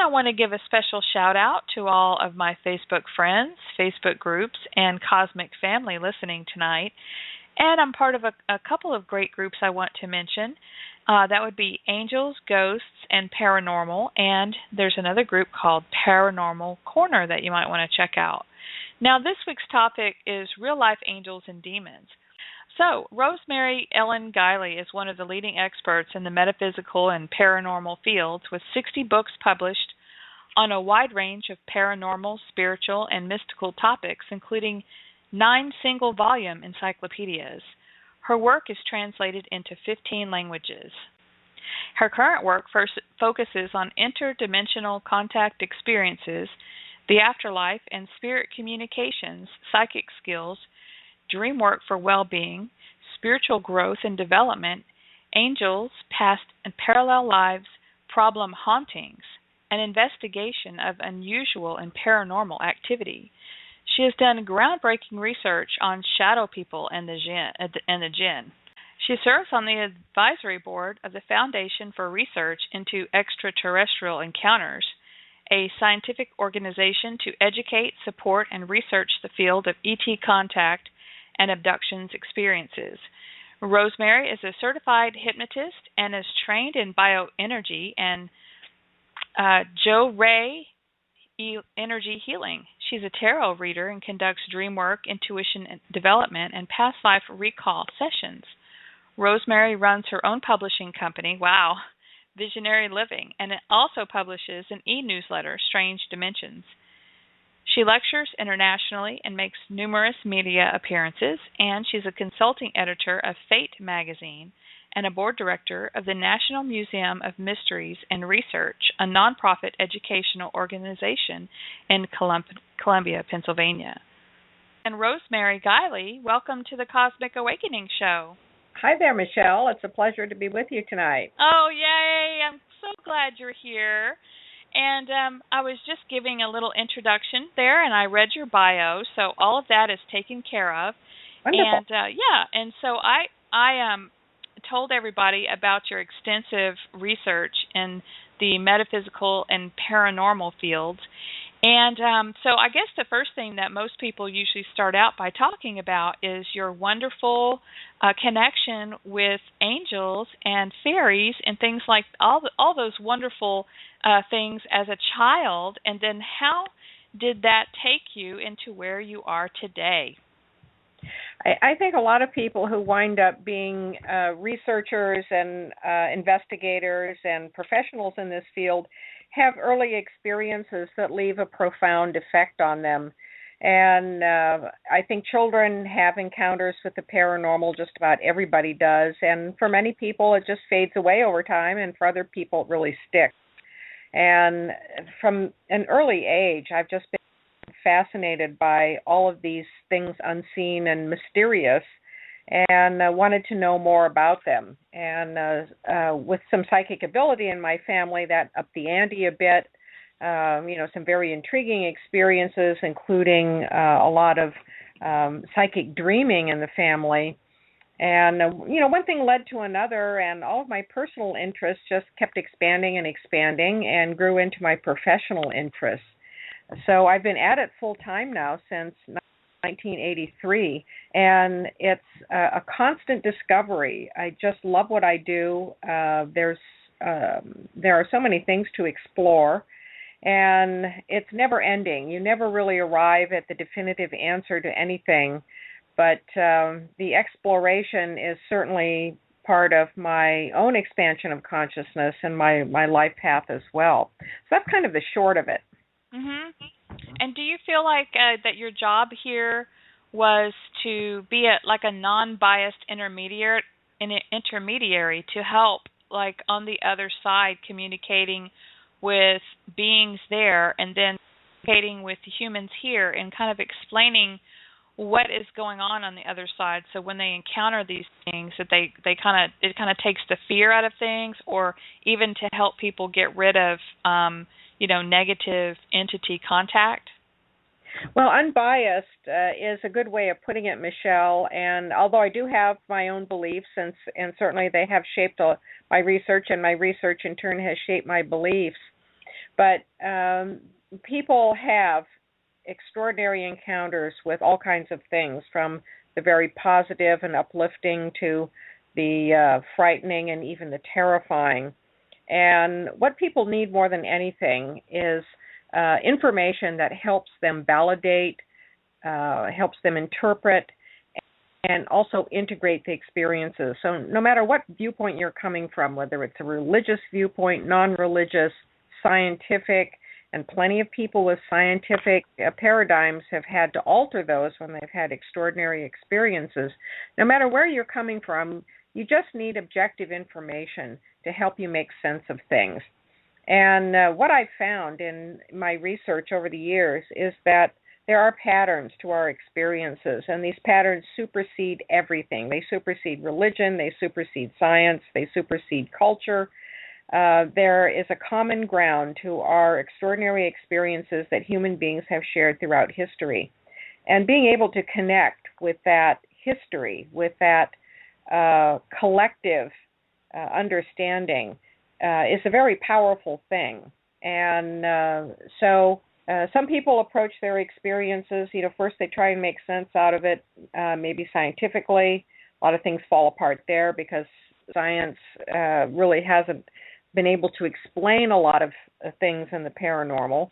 I want to give a special shout out to all of my Facebook friends, Facebook groups, and cosmic family listening tonight. And I'm part of a couple of great groups I want to mention. That would be Angels, Ghosts, and Paranormal. And there's another group called Paranormal Corner that you might want to check out. Now, this week's topic is real-life angels and demons. So, Rosemary Ellen Guiley is one of the leading experts in the metaphysical and paranormal fields, with 60 books published on a wide range of paranormal, spiritual, and mystical topics, including 9 single-volume encyclopedias. Her work is translated into 15 languages. Her current work focuses on interdimensional contact experiences, the afterlife, and spirit communications, psychic skills, Dreamwork for well-being, spiritual growth and development, angels, past and parallel lives, problem hauntings, and investigation of unusual and paranormal activity. She has done groundbreaking research on shadow people and the Djinn. She serves on the advisory board of the Foundation for Research into Extraterrestrial Encounters, a scientific organization to educate, support, and research the field of ET contact and abductions experiences. Rosemary is a certified hypnotist and is trained in bioenergy and Joe Ray energy healing. She's a tarot reader and conducts dream work, intuition development, and past life recall sessions. Rosemary runs her own publishing company, wow, Visionary Living, and it also publishes an e-newsletter, Strange Dimensions. She lectures internationally and makes numerous media appearances, and she's a consulting editor of Fate magazine and a board director of the National Museum of Mysteries and Research, a nonprofit educational organization in Columbia, Pennsylvania. And Rosemary Guiley, welcome to the Cosmic Awakening Show. Hi there, Michelle. It's a pleasure to be with you tonight. Oh, yay. I'm so glad you're here. And I was just giving a little introduction there, and I read your bio, so all of that is taken care of. Wonderful. And so I told everybody about your extensive research in the metaphysical and paranormal fields. And so I guess the first thing that most people usually start out by talking about is your wonderful connection with angels and fairies and things like all those wonderful things as a child. And then how did that take you into where you are today? I think a lot of people who wind up being researchers and investigators and professionals in this field have early experiences that leave a profound effect on them. And I think children have encounters with the paranormal, just about everybody does. And for many people, it just fades away over time, and for other people, it really sticks. And from an early age, I've just been fascinated by all of these things unseen and mysterious, and wanted to know more about them. And with some psychic ability in my family, that upped the ante a bit. Some very intriguing experiences, including a lot of psychic dreaming in the family. And, one thing led to another, and all of my personal interests just kept expanding and grew into my professional interests. So I've been at it full time now since 1983, and it's a constant discovery. I just love what I do. There are so many things to explore, and it's never ending. You never really arrive at the definitive answer to anything, but the exploration is certainly part of my own expansion of consciousness and my life path as well. So that's kind of the short of it. Mm-hmm. And do you feel like that your job here was to be a non-biased intermediary to help, like, on the other side, communicating with beings there and then communicating with humans here and kind of explaining what is going on the other side, so when they encounter these things that it kind of takes the fear out of things, or even to help people get rid of negative entity contact? Well, unbiased is a good way of putting it, Michelle. And although I do have my own beliefs, and certainly they have shaped my research, and my research in turn has shaped my beliefs, But people have extraordinary encounters with all kinds of things, from the very positive and uplifting to the frightening and even the terrifying. And what people need more than anything is information that helps them validate, helps them interpret, and also integrate the experiences. So no matter what viewpoint you're coming from, whether it's a religious viewpoint, non-religious, scientific, and plenty of people with scientific paradigms have had to alter those when they've had extraordinary experiences. No matter where you're coming from, you just need objective information to help you make sense of things. And what I've found in my research over the years is that there are patterns to our experiences, and these patterns supersede everything. They supersede religion, they supersede science, they supersede culture. There is a common ground to our extraordinary experiences that human beings have shared throughout history. And being able to connect with that history, with that collective understanding, is a very powerful thing. And so some people approach their experiences, first they try and make sense out of it, maybe scientifically. A lot of things fall apart there because science really hasn't been able to explain a lot of things in the paranormal.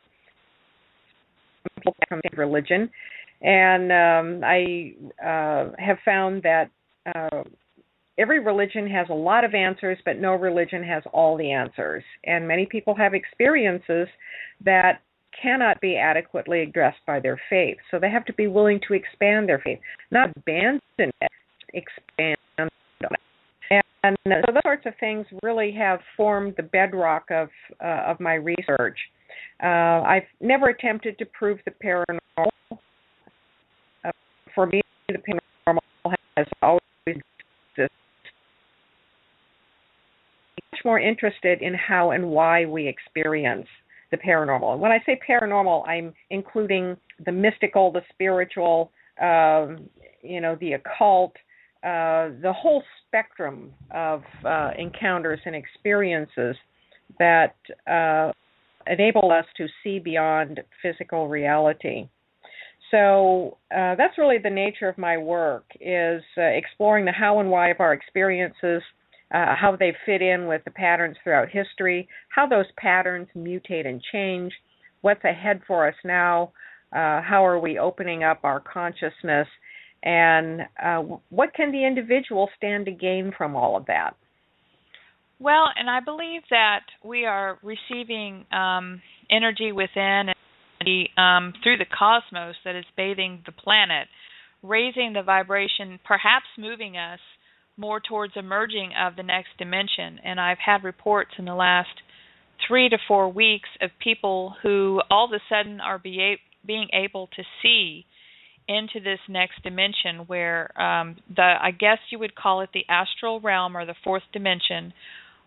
People come to religion, and I have found that every religion has a lot of answers, but no religion has all the answers. And many people have experiences that cannot be adequately addressed by their faith. So they have to be willing to expand their faith, not abandon it, expand it. And so those sorts of things really have formed the bedrock of my research. I've never attempted to prove the paranormal. For me, the paranormal has always existed. I'm much more interested in how and why we experience the paranormal. And when I say paranormal, I'm including the mystical, the spiritual, the occult, the whole spectrum of encounters and experiences that enable us to see beyond physical reality. So that's really the nature of my work, is exploring the how and why of our experiences, how they fit in with the patterns throughout history, how those patterns mutate and change, what's ahead for us now, how are we opening up our consciousness, and what can the individual stand to gain from all of that? Well, and I believe that we are receiving energy within and through the cosmos that is bathing the planet, raising the vibration, perhaps moving us more towards emerging of the next dimension. And I've had reports in the last 3 to 4 weeks of people who all of a sudden are being able to see into this next dimension where I guess you would call it the astral realm or the fourth dimension,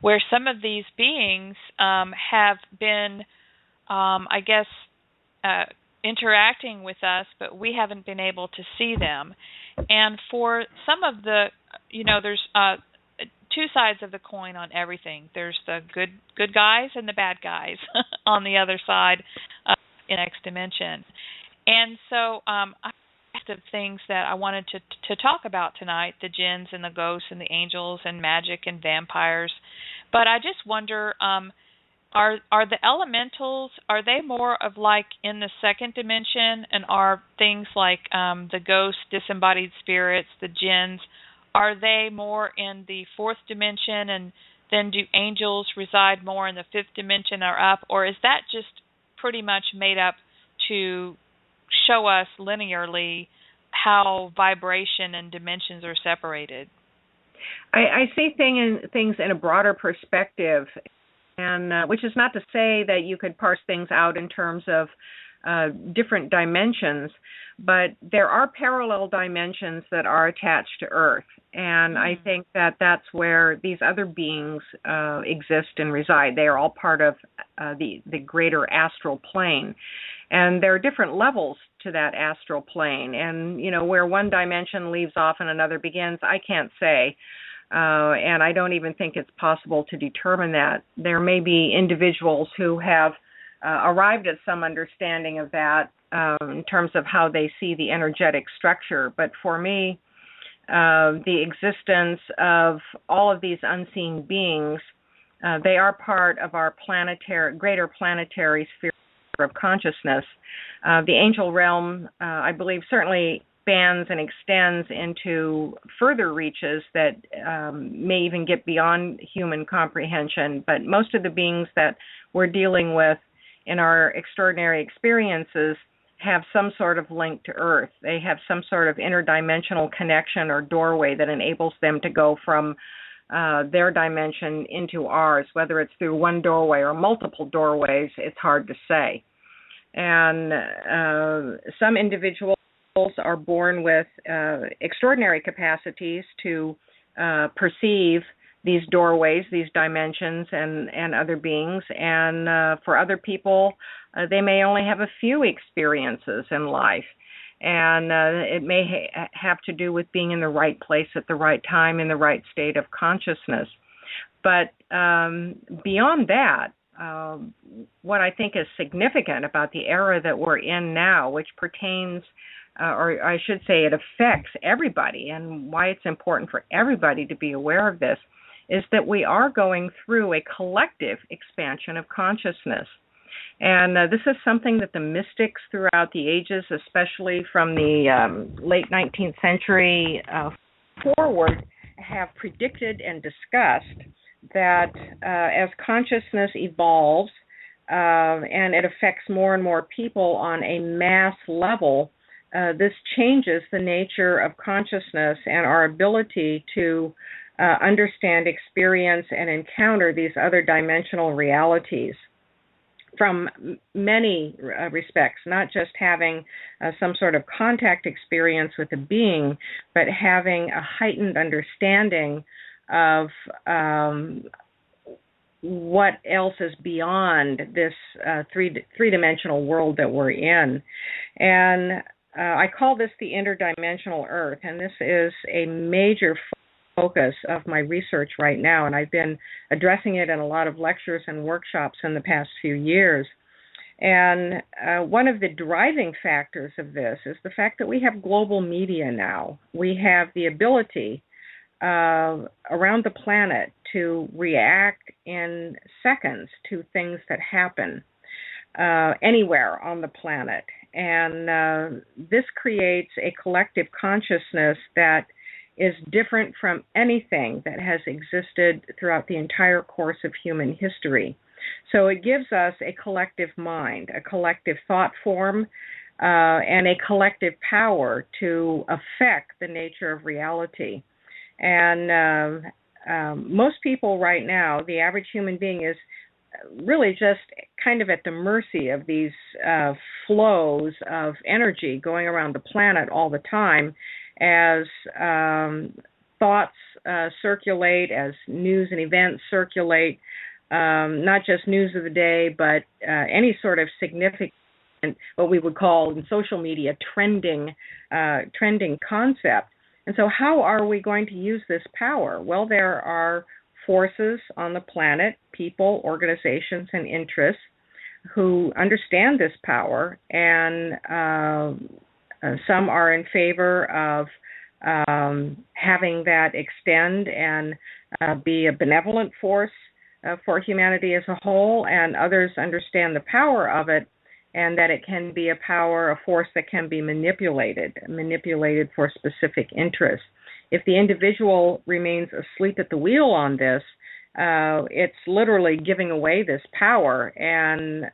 where some of these beings have been, interacting with us, but we haven't been able to see them. And for some of the, there's two sides of the coin on everything. There's the good guys and the bad guys on the other side in the next dimension. And so of things that I wanted to talk about tonight, the Djinns and the ghosts and the angels and magic and vampires. But I just wonder, are the elementals, are they more of like in the second dimension, and are things like the ghosts, disembodied spirits, the Djinns, are they more in the fourth dimension, and then do angels reside more in the fifth dimension or up, or is that just pretty much made up to show us linearly how vibration and dimensions are separated? I see things in a broader perspective, and which is not to say that you could parse things out in terms of different dimensions, but there are parallel dimensions that are attached to Earth, and I think that that's where these other beings exist and reside. They are all part of the greater astral plane. And there are different levels to that astral plane. And, where one dimension leaves off and another begins, I can't say. And I don't even think it's possible to determine that. There may be individuals who have arrived at some understanding of that in terms of how they see the energetic structure. But for me, the existence of all of these unseen beings, they are part of our greater planetary sphere of consciousness. The angel realm, I believe, certainly spans and extends into further reaches that may even get beyond human comprehension. But most of the beings that we're dealing with in our extraordinary experiences have some sort of link to Earth. They have some sort of interdimensional connection or doorway that enables them to go from their dimension into ours. Whether it's through one doorway or multiple doorways, it's hard to say. And some individuals are born with extraordinary capacities to perceive these doorways, these dimensions, and other beings. And for other people, they may only have a few experiences in life. And it may have to do with being in the right place at the right time, in the right state of consciousness. But beyond that, what I think is significant about the era that we're in now, which pertains, or I should say it affects everybody, and why it's important for everybody to be aware of this, is that we are going through a collective expansion of consciousness. And this is something that the mystics throughout the ages, especially from the late 19th century forward, have predicted and discussed, that as consciousness evolves and it affects more and more people on a mass level, this changes the nature of consciousness and our ability to understand, experience, and encounter these other dimensional realities from many respects, not just having some sort of contact experience with a being, but having a heightened understanding of what else is beyond this three-dimensional world that we're in. And I call this the interdimensional Earth, and this is a major focus of my research right now, and I've been addressing it in a lot of lectures and workshops in the past few years. And one of the driving factors of this is the fact that we have global media now. We have the ability around the planet to react in seconds to things that happen anywhere on the planet. And this creates a collective consciousness that is different from anything that has existed throughout the entire course of human history. So it gives us a collective mind, a collective thought form, and a collective power to affect the nature of reality. And most people right now, the average human being, is really just kind of at the mercy of these flows of energy going around the planet all the time, as thoughts circulate, as news and events circulate, not just news of the day, but any sort of significant, what we would call in social media, trending concept. And so how are we going to use this power? Well, there are forces on the planet, people, organizations, and interests who understand this power, and some are in favor of having that extend and be a benevolent force for humanity as a whole, and others understand the power of it, and that it can be a force that can be manipulated for specific interests. If the individual remains asleep at the wheel on this, it's literally giving away this power, and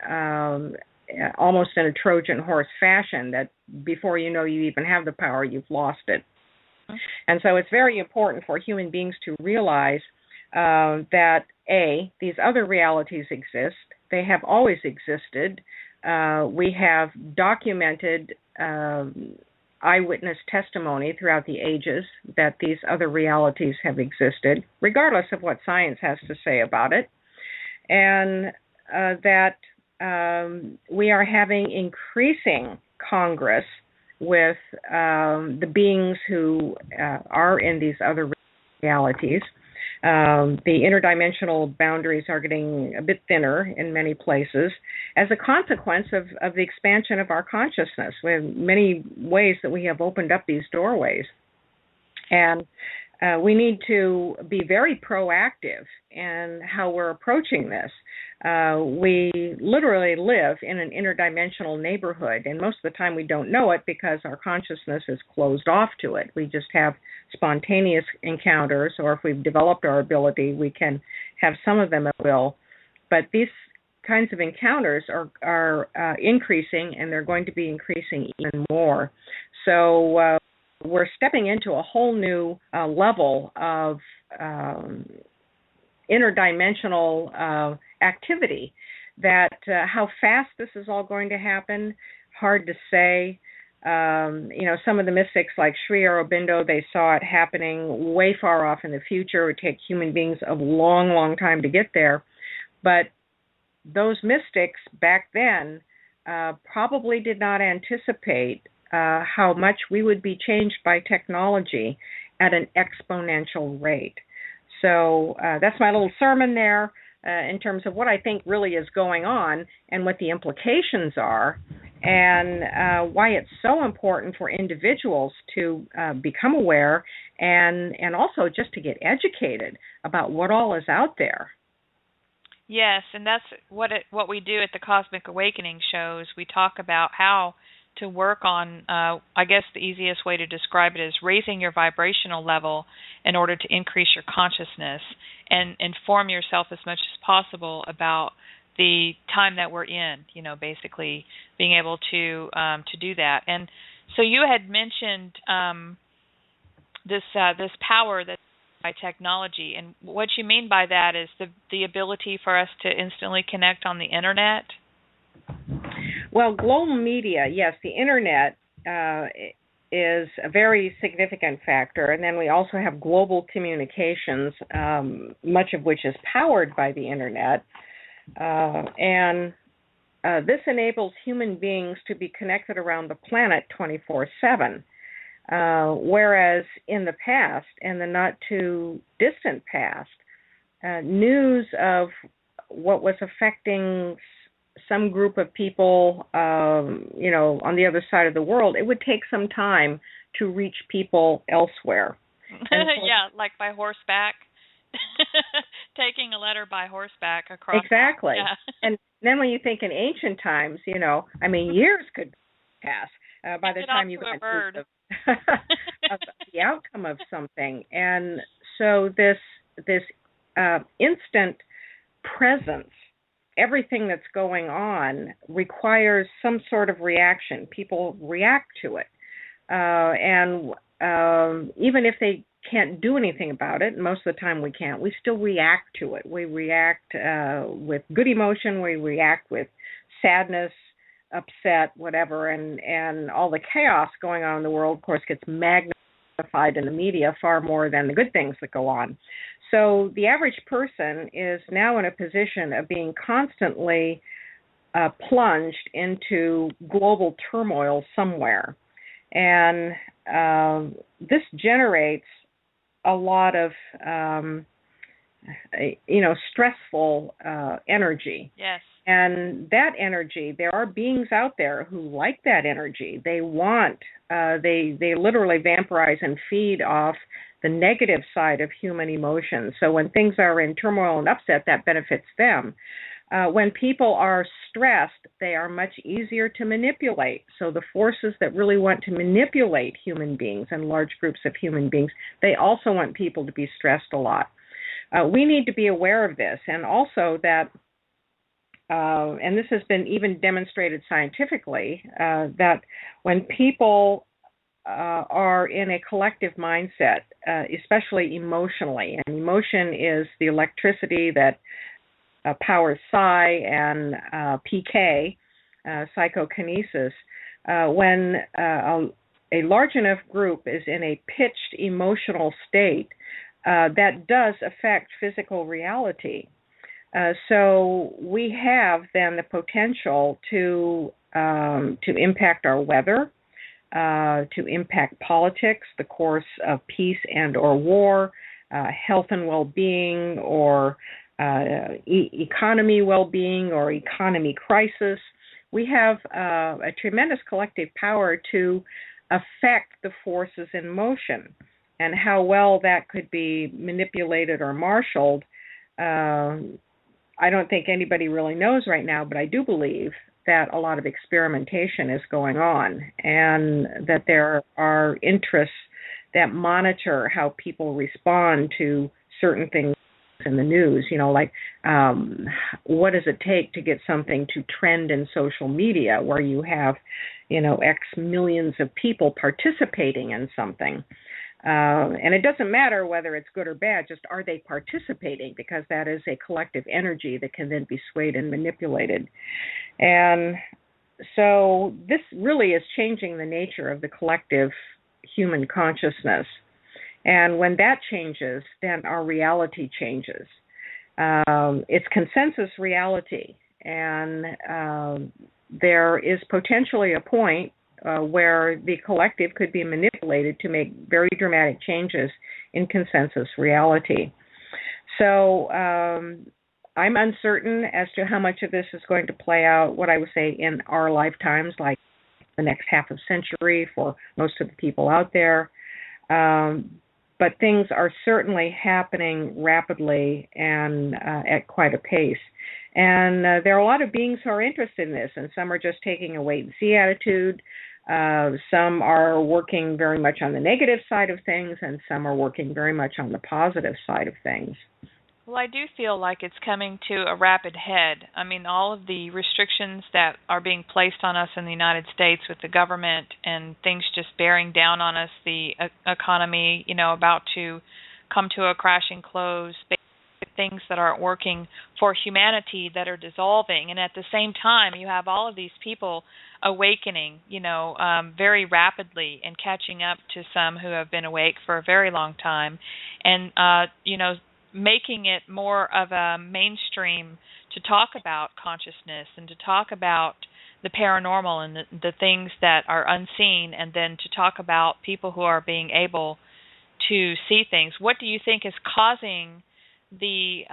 almost in a Trojan horse fashion, that before you know you even have the power, you've lost it. And so it's very important for human beings to realize that, A, these other realities exist. They have always existed. We have documented eyewitness testimony throughout the ages that these other realities have existed, regardless of what science has to say about it, and that we are having increasing congress with the beings who are in these other realities, The interdimensional boundaries are getting a bit thinner in many places as a consequence of the expansion of our consciousness. We have many ways that we have opened up these doorways. And we need to be very proactive in how we're approaching this. We literally live in an interdimensional neighborhood, and most of the time we don't know it because our consciousness is closed off to it. We just have spontaneous encounters, or if we've developed our ability, we can have some of them at will. But these kinds of encounters are increasing, and they're going to be increasing even more. So we're stepping into a whole new level of interdimensional activity. That how fast this is all going to happen, hard to say. Some of the mystics like Sri Aurobindo, they saw it happening way far off in the future. It would take human beings a long, long time to get there. But those mystics back then probably did not anticipate how much we would be changed by technology at an exponential rate. So that's my little sermon there in terms of what I think really is going on and what the implications are, and why it's so important for individuals to become aware and also just to get educated about what all is out there. Yes, and that's what we do at the Cosmic Awakening shows. We talk about how to work on, I guess the easiest way to describe it is raising your vibrational level in order to increase your consciousness and inform yourself as much as possible about the time that we're in, basically being able to do that. And so you had mentioned this power that's by technology, and what you mean by that is the ability for us to instantly connect on the internet. Well, global media, yes, the internet is a very significant factor, and then we also have global communications, much of which is powered by the internet, and this enables human beings to be connected around the planet 24/7, whereas in the past, and the not-too-distant past, news of what was affecting some group of people, on the other side of the world, it would take some time to reach people elsewhere. Yeah, like by horseback. Taking a letter by horseback across. Exactly. Yeah. And then when you think in ancient times, years could pass by the time you got news of the outcome of something. And so this instant presence, everything that's going on requires some sort of reaction. People react to it. And even if they can't do anything about it, most of the time we can't, we still react to it. We react with good emotion, we react with sadness, upset, whatever, and all the chaos going on in the world, of course, gets magnified in the media far more than the good things that go on. So the average person is now in a position of being constantly plunged into global turmoil somewhere. And this generates a lot of, stressful energy. Yes. And that energy, there are beings out there who like that energy. They want, they literally vampirize and feed off the negative side of human emotions. So when things are in turmoil and upset, that benefits them. When people are stressed, they are much easier to manipulate. So the forces that really want to manipulate human beings and large groups of human beings, they also want people to be stressed a lot. We need to be aware of this, and also that, and this has been even demonstrated scientifically, that when people are in a collective mindset, especially emotionally, and emotion is the electricity that powers psi and PK, psychokinesis. When a large enough group is in a pitched emotional state, that does affect physical reality. So we have then the potential to impact our weather, to impact politics, the course of peace and or war, health and well-being, or economy well-being, or economy crisis. We have a tremendous collective power to affect the forces in motion, and how well that could be manipulated or marshaled, I don't think anybody really knows right now, but I do believe that a lot of experimentation is going on, and that there are interests that monitor how people respond to certain things in the news, like what does it take to get something to trend in social media where you have, X millions of people participating in something. And it doesn't matter whether it's good or bad, just are they participating, because that is a collective energy that can then be swayed and manipulated. And so this really is changing the nature of the collective human consciousness. And when that changes, then our reality changes. It's consensus reality, and there is potentially a point where the collective could be manipulated to make very dramatic changes in consensus reality. So I'm uncertain as to how much of this is going to play out, what I would say, in our lifetimes, like the next half of century for most of the people out there. But things are certainly happening rapidly and at quite a pace. And there are a lot of beings who are interested in this, and some are just taking a wait-and-see attitude. Some are working very much on the negative side of things, and some are working very much on the positive side of things. Well, I do feel like it's coming to a rapid head. I mean, all of the restrictions that are being placed on us in the United States with the government and things just bearing down on us, the economy, about to come to a crashing close, things that aren't working for humanity that are dissolving. And at the same time, you have all of these people awakening, very rapidly and catching up to some who have been awake for a very long time. And, making it more of a mainstream to talk about consciousness and to talk about the paranormal and the things that are unseen, and then to talk about people who are being able to see things. What do you think is causing the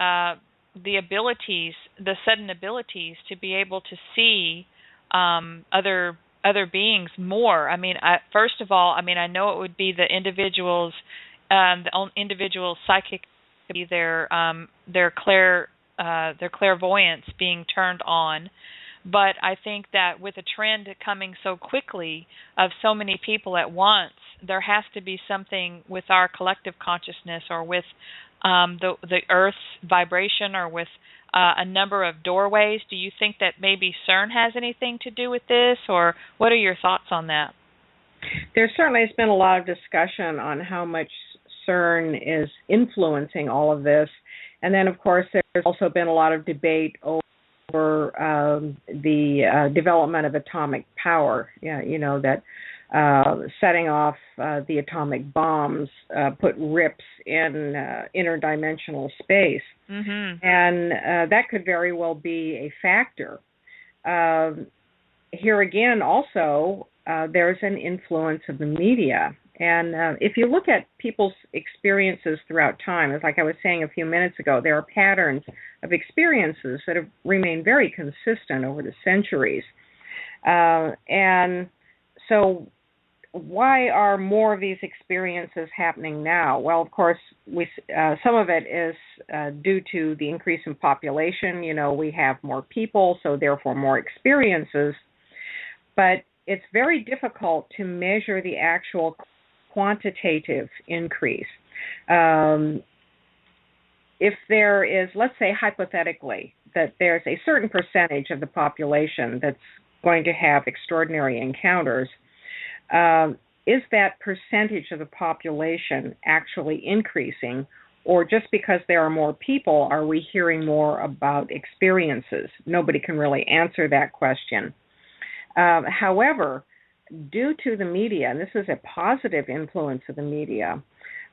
abilities, the sudden abilities to be able to see other beings more? I mean, first of all, I know it would be the individual's psychic, be their clairvoyance being turned on. But I think that with a trend coming so quickly of so many people at once, there has to be something with our collective consciousness, or with the Earth's vibration, or with a number of doorways. Do you think that maybe CERN has anything to do with this, or what are your thoughts on that? There certainly has been a lot of discussion on how much CERN is influencing all of this. And then, of course, there's also been a lot of debate over the development of atomic power, that setting off the atomic bombs put rips in interdimensional space. Mm-hmm. And that could very well be a factor. Here again, also, there's an influence of the media. And if you look at people's experiences throughout time, as like I was saying a few minutes ago, there are patterns of experiences that have remained very consistent over the centuries. And so why are more of these experiences happening now? Well, of course, some of it is due to the increase in population. We have more people, so therefore more experiences. But it's very difficult to measure the actual quantitative increase. If there is, let's say hypothetically, that there's a certain percentage of the population that's going to have extraordinary encounters, is that percentage of the population actually increasing, or just because there are more people, are we hearing more about experiences? Nobody can really answer that question. However, due to the media, and this is a positive influence of the media,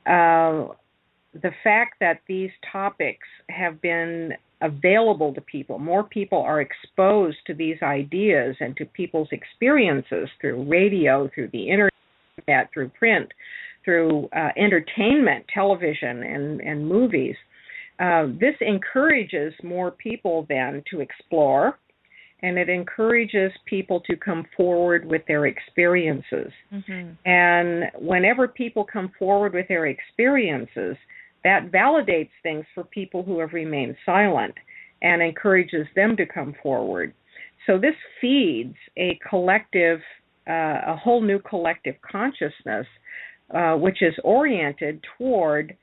the fact that these topics have been available to people, more people are exposed to these ideas and to people's experiences through radio, through the internet, through print, through entertainment, television, and movies. This encourages more people then to explore, and it encourages people to come forward with their experiences. Mm-hmm. And whenever people come forward with their experiences, that validates things for people who have remained silent and encourages them to come forward. So this feeds a collective, a whole new collective consciousness, which is oriented toward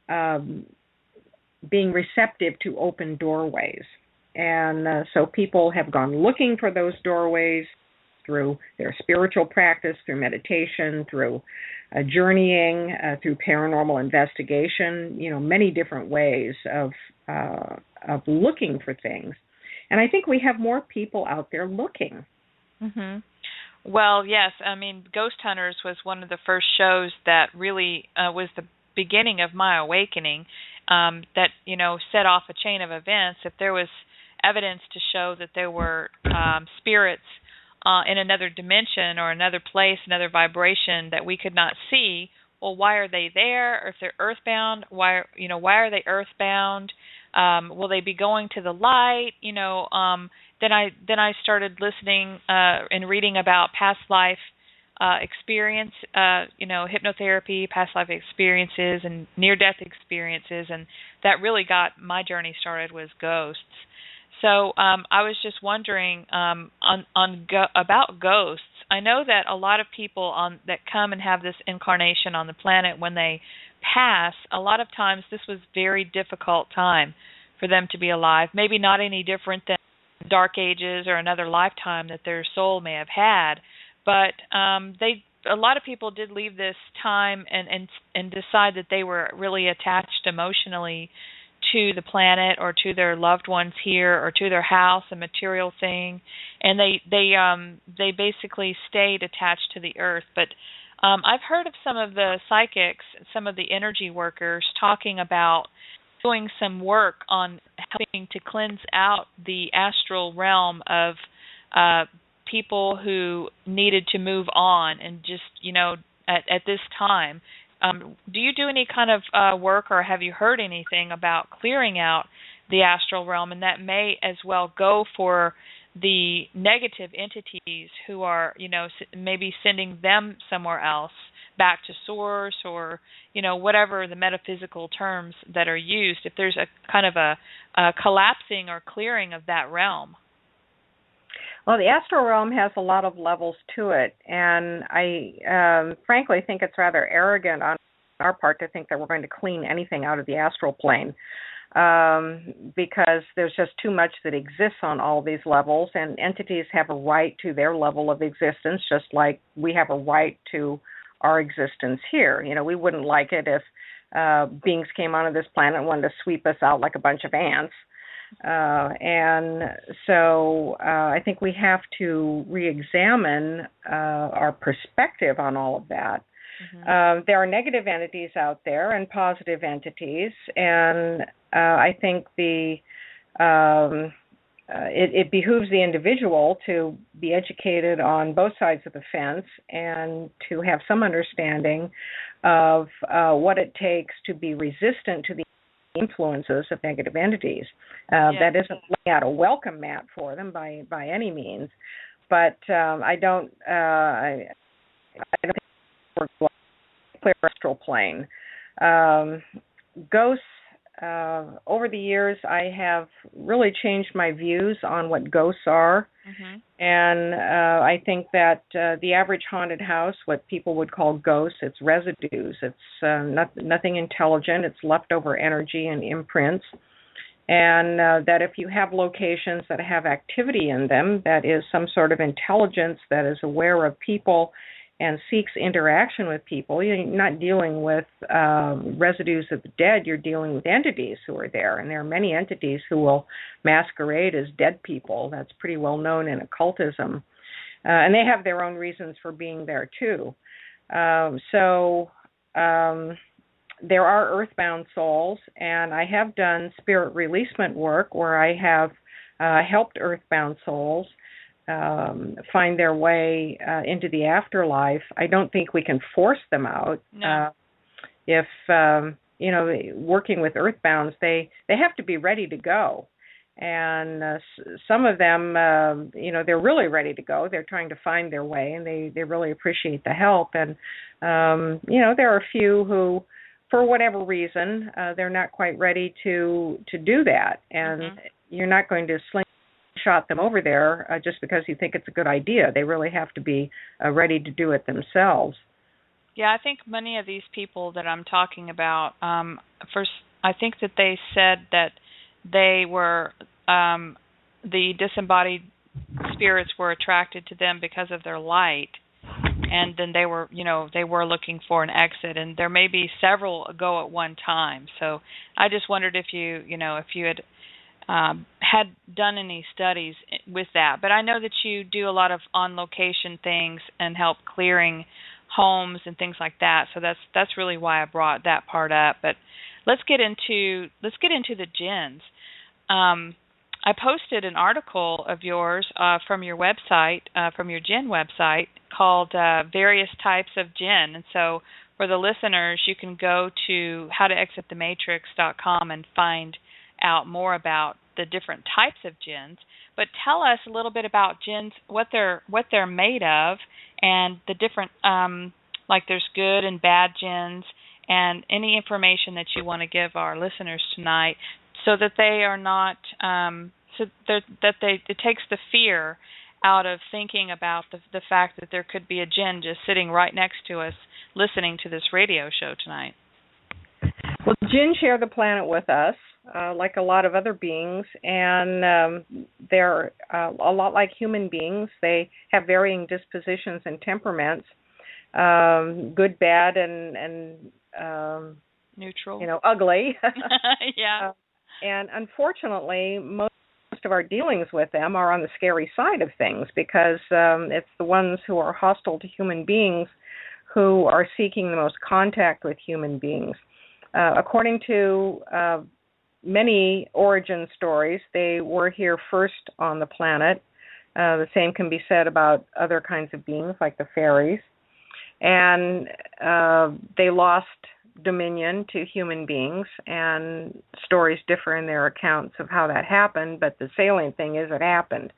being receptive to open doorways. And so people have gone looking for those doorways through their spiritual practice, through meditation, through journeying, through paranormal investigation, many different ways of looking for things. And I think we have more people out there looking. Mm-hmm. Well, yes. I mean, Ghost Hunters was one of the first shows that really was the beginning of my awakening, that, set off a chain of events. If there was evidence to show that there were spirits in another dimension or another place, another vibration that we could not see, well, why are they there? Or if they're earthbound, why are they earthbound? Will they be going to the light? Then I started listening and reading about past life experience, hypnotherapy, past life experiences, and near-death experiences, and that really got my journey started with ghosts. So I was just wondering about ghosts. I know that a lot of people that come and have this incarnation on the planet, when they pass, a lot of times this was a very difficult time for them to be alive. Maybe not any different than Dark Ages or another lifetime that their soul may have had, but a lot of people did leave this time and decide that they were really attached emotionally to the planet or to their loved ones here or to their house, a material thing, and they basically stayed attached to the earth. But I've heard of some of the psychics, some of the energy workers talking about doing some work on helping to cleanse out the astral realm of people who needed to move on and just, at this time. Do you do any kind of work, or have you heard anything about clearing out the astral realm? And that may as well go for the negative entities who are, maybe sending them somewhere else, back to source, or, whatever the metaphysical terms that are used, if there's a kind of a collapsing or clearing of that realm. Well, the astral realm has a lot of levels to it, and I frankly think it's rather arrogant on our part to think that we're going to clean anything out of the astral plane, because there's just too much that exists on all these levels, and entities have a right to their level of existence, just like we have a right to our existence here. We wouldn't like it if beings came onto this planet and wanted to sweep us out like a bunch of ants. And so I think we have to re-examine our perspective on all of that. Mm-hmm. There are negative entities out there and positive entities, and I think it behooves the individual to be educated on both sides of the fence and to have some understanding of what it takes to be resistant to the influences of negative entities. That isn't laying out a welcome mat for them by any means, but I don't think we're going to clear astral plane. Ghosts. Over the years, I have really changed my views on what ghosts are, mm-hmm. and I think that the average haunted house, what people would call ghosts, it's residues. It's nothing intelligent. It's leftover energy and imprints, and that if you have locations that have activity in them, that is some sort of intelligence that is aware of people and seeks interaction with people, you're not dealing with residues of the dead, you're dealing with entities who are there. And there are many entities who will masquerade as dead people. That's pretty well known in occultism. And they have their own reasons for being there, too. So there are earthbound souls, and I have done spirit releasement work where I have helped earthbound souls find their way into the afterlife. I don't think we can force them out. No. if working with earthbounds, they have to be ready to go. And some of them, they're really ready to go. They're trying to find their way, and they really appreciate the help. And, there are a few who, for whatever reason, they're not quite ready to do that. And you're not going to slingshot them over there just because you think it's a good idea. They really have to be ready to do it themselves. Yeah, I think many of these people that I'm talking about, first, I think that they said that they were, the disembodied spirits were attracted to them because of their light, and then they were looking for an exit, and there may be several go at one time. So I just wondered if you had had done any studies with that. But I know that you do a lot of on-location things and help clearing homes and things like that. So that's really why I brought that part up. But let's get into the Djinns. I posted an article of yours from your website, from your Djinn website, called Various Types of Djinn. And so for the listeners, you can go to howtoexitthematrix.com and find out more about the different types of Djinns. But tell us a little bit about Djinns, what they're made of, and the different, like there's good and bad Djinns, and any information that you want to give our listeners tonight, so that they are not, it takes the fear out of thinking about the fact that there could be a Djinn just sitting right next to us, listening to this radio show tonight. Well, Djinn share the planet with us, like a lot of other beings, and they're a lot like human beings. They have varying dispositions and temperaments, good, bad, and neutral. Ugly. Yeah. And unfortunately, most of our dealings with them are on the scary side of things, because it's the ones who are hostile to human beings who are seeking the most contact with human beings. According to many origin stories, they were here first on the planet. The same can be said about other kinds of beings like the fairies. And they lost dominion to human beings, and stories differ in their accounts of how that happened, but the salient thing is it happened.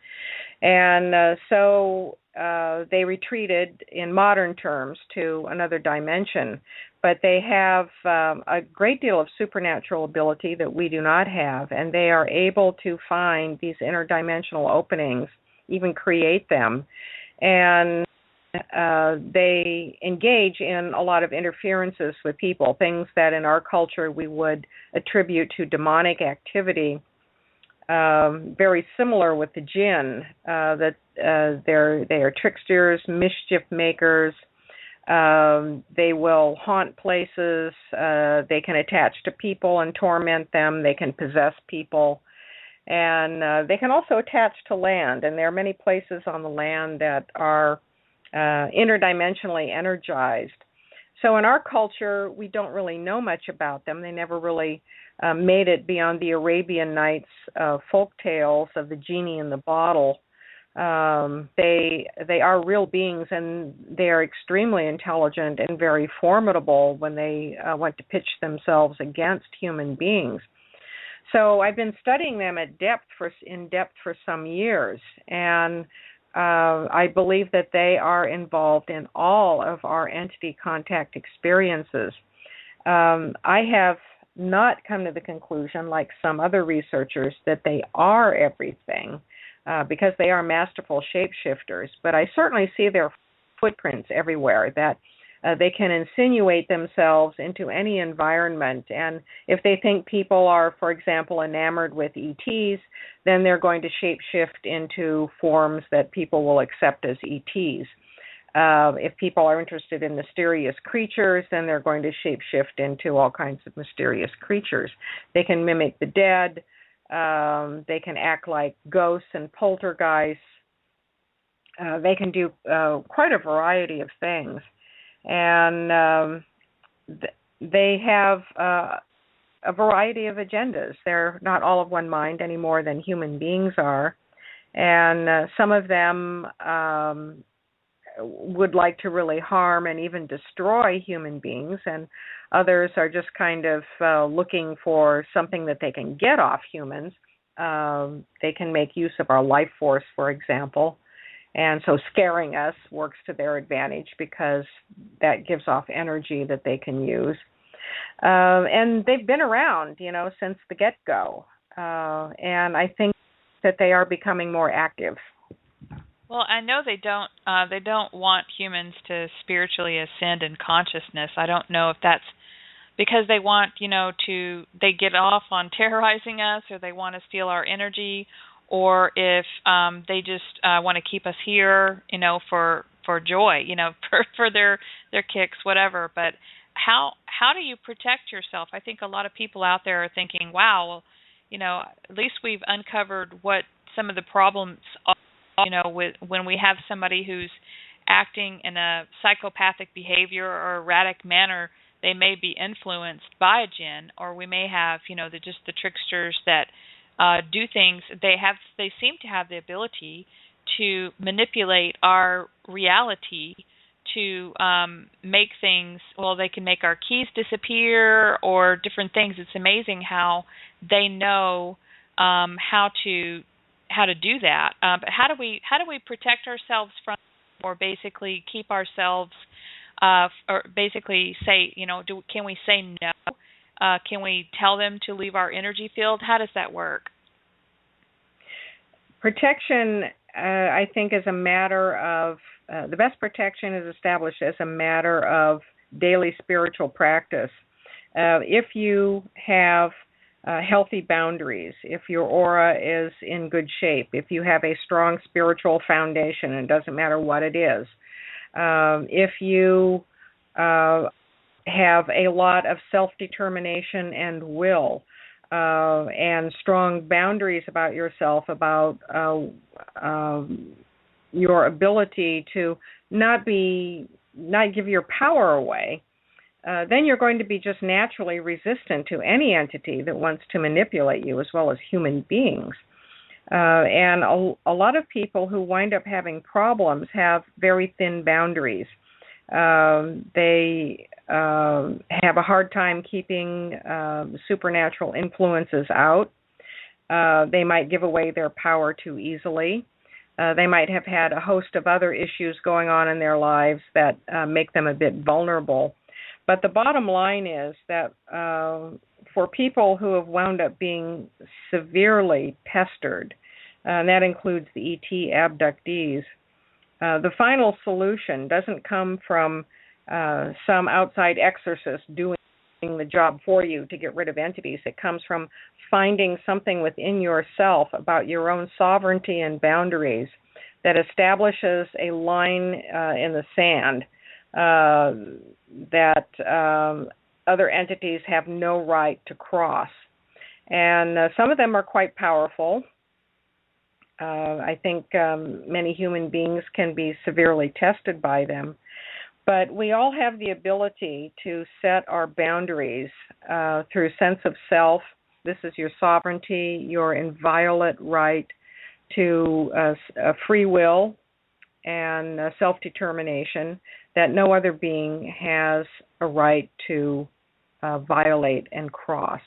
And so they retreated, in modern terms, to another dimension, but they have a great deal of supernatural ability that we do not have, and they are able to find these interdimensional openings, even create them, and they engage in a lot of interferences with people, things that in our culture we would attribute to demonic activity. Very similar with the Djinn, that they are tricksters, mischief makers. They will haunt places. They can attach to people and torment them. They can possess people. And they can also attach to land. And there are many places on the land that are interdimensionally energized. So in our culture, we don't really know much about them. They never really made it beyond the Arabian Nights folk tales of the genie in the bottle. They are real beings, and they are extremely intelligent and very formidable when they want to pitch themselves against human beings. So I've been studying them in depth for some years, and I believe that they are involved in all of our entity contact experiences. I have not come to the conclusion, like some other researchers, that they are everything, because they are masterful shapeshifters, but I certainly see their footprints everywhere, that they can insinuate themselves into any environment, and if they think people are, for example, enamored with ETs, then they're going to shapeshift into forms that people will accept as ETs. If people are interested in mysterious creatures, then they're going to shapeshift into all kinds of mysterious creatures. They can mimic the dead. They can act like ghosts and poltergeists. They can do quite a variety of things. And they have a variety of agendas. They're not all of one mind any more than human beings are. And some of them would like to really harm and even destroy human beings, and Others are just kind of looking for something that they can get off humans. They can make use of our life force, for example. And so scaring us works to their advantage because that gives off energy that they can use. And they've been around, since the get-go. And I think that they are becoming more active. Well, I know they don't want humans to spiritually ascend in consciousness. I don't know if that's because they want, they get off on terrorizing us, or they want to steal our energy, or if they just want to keep us here, for joy, for their kicks, whatever. But how do you protect yourself? I think a lot of people out there are thinking, wow, well, at least we've uncovered what some of the problems are, with when we have somebody who's acting in a psychopathic behavior or erratic manner. They may be influenced by a jinn, or we may have, the tricksters that do things. They seem to have the ability to manipulate our reality to make things. Well, they can make our keys disappear or different things. It's amazing how they know how to do that. But how do we protect ourselves from, or basically keep ourselves, or basically say, can we say no? Can we tell them to leave our energy field? How does that work? Protection, I think, is a matter of, the best protection is established as a matter of daily spiritual practice. If you have healthy boundaries, if your aura is in good shape, if you have a strong spiritual foundation, and it doesn't matter what it is, if you have a lot of self-determination and will, and strong boundaries about yourself, about your ability to not give your power away, then you're going to be just naturally resistant to any entity that wants to manipulate you, as well as human beings. And a lot of people who wind up having problems have very thin boundaries. They have a hard time keeping supernatural influences out. They might give away their power too easily. They might have had a host of other issues going on in their lives that make them a bit vulnerable. But the bottom line is that for people who have wound up being severely pestered, and that includes the ET abductees, the final solution doesn't come from some outside exorcist doing the job for you to get rid of entities. It comes from finding something within yourself about your own sovereignty and boundaries that establishes a line in the sand that other entities have no right to cross. And some of them are quite powerful. I think many human beings can be severely tested by them. But we all have the ability to set our boundaries through sense of self. This is your sovereignty, your inviolate right to free will and self-determination that no other being has a right to violate and cross.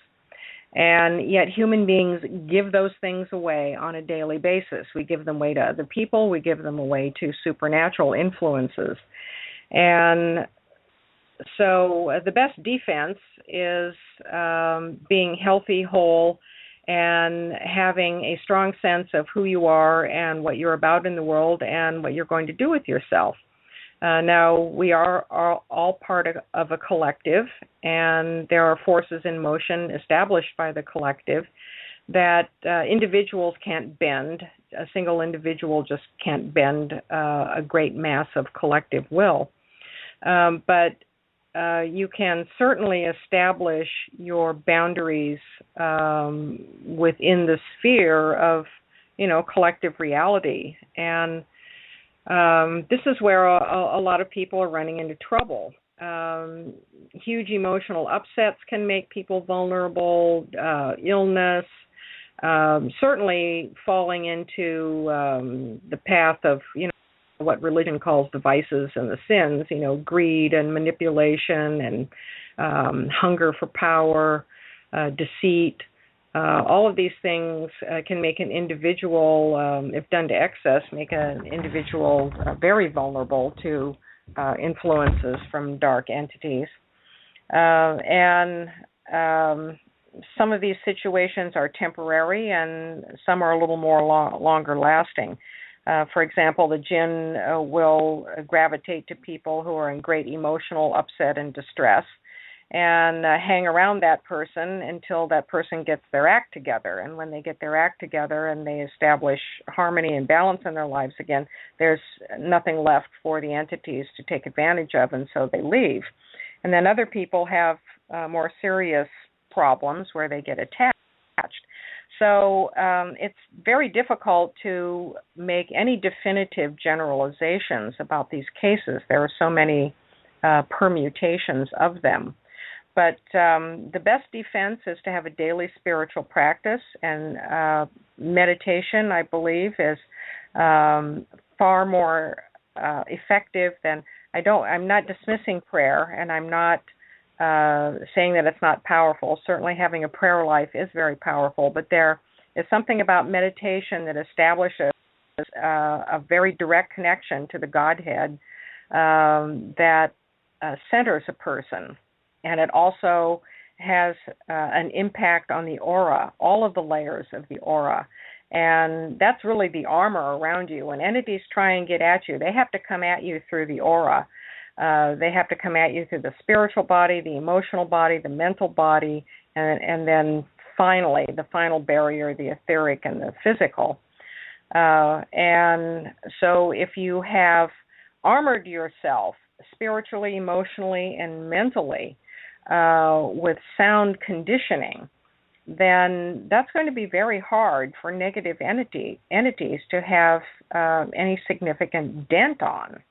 And yet human beings give those things away on a daily basis. We give them away to other people. We give them away to supernatural influences. And so the best defense is being healthy, whole, and having a strong sense of who you are and what you're about in the world and what you're going to do with yourself. Now, we are all part of a collective, and there are forces in motion established by the collective that individuals can't bend. A single individual just can't bend a great mass of collective will. But you can certainly establish your boundaries within the sphere of, collective reality. And this is where a lot of people are running into trouble. Huge emotional upsets can make people vulnerable, illness, certainly falling into the path of, what religion calls the vices and the sins, greed and manipulation and hunger for power, deceit. All of these things can make an individual, if done to excess, make an individual very vulnerable to influences from dark entities. And some of these situations are temporary, and some are a little more longer lasting. For example, the Djinn will gravitate to people who are in great emotional upset and distress, and hang around that person until that person gets their act together. And when they get their act together and they establish harmony and balance in their lives again, there's nothing left for the entities to take advantage of, and so they leave. And then other people have more serious problems where they get attached. So it's very difficult to make any definitive generalizations about these cases. There are so many permutations of them. But the best defense is to have a daily spiritual practice, and meditation, I believe, is far more effective than I'm not dismissing prayer, and I'm not saying that it's not powerful. Certainly having a prayer life is very powerful, but there is something about meditation that establishes a very direct connection to the Godhead that centers a person. And it also has an impact on the aura, all of the layers of the aura. And that's really the armor around you. When entities try and get at you, they have to come at you through the aura. They have to come at you through the spiritual body, the emotional body, the mental body, and then finally, the final barrier, the etheric and the physical. And so if you have armored yourself spiritually, emotionally, and mentally, with sound conditioning, then that's going to be very hard for negative entities to have any significant dent on.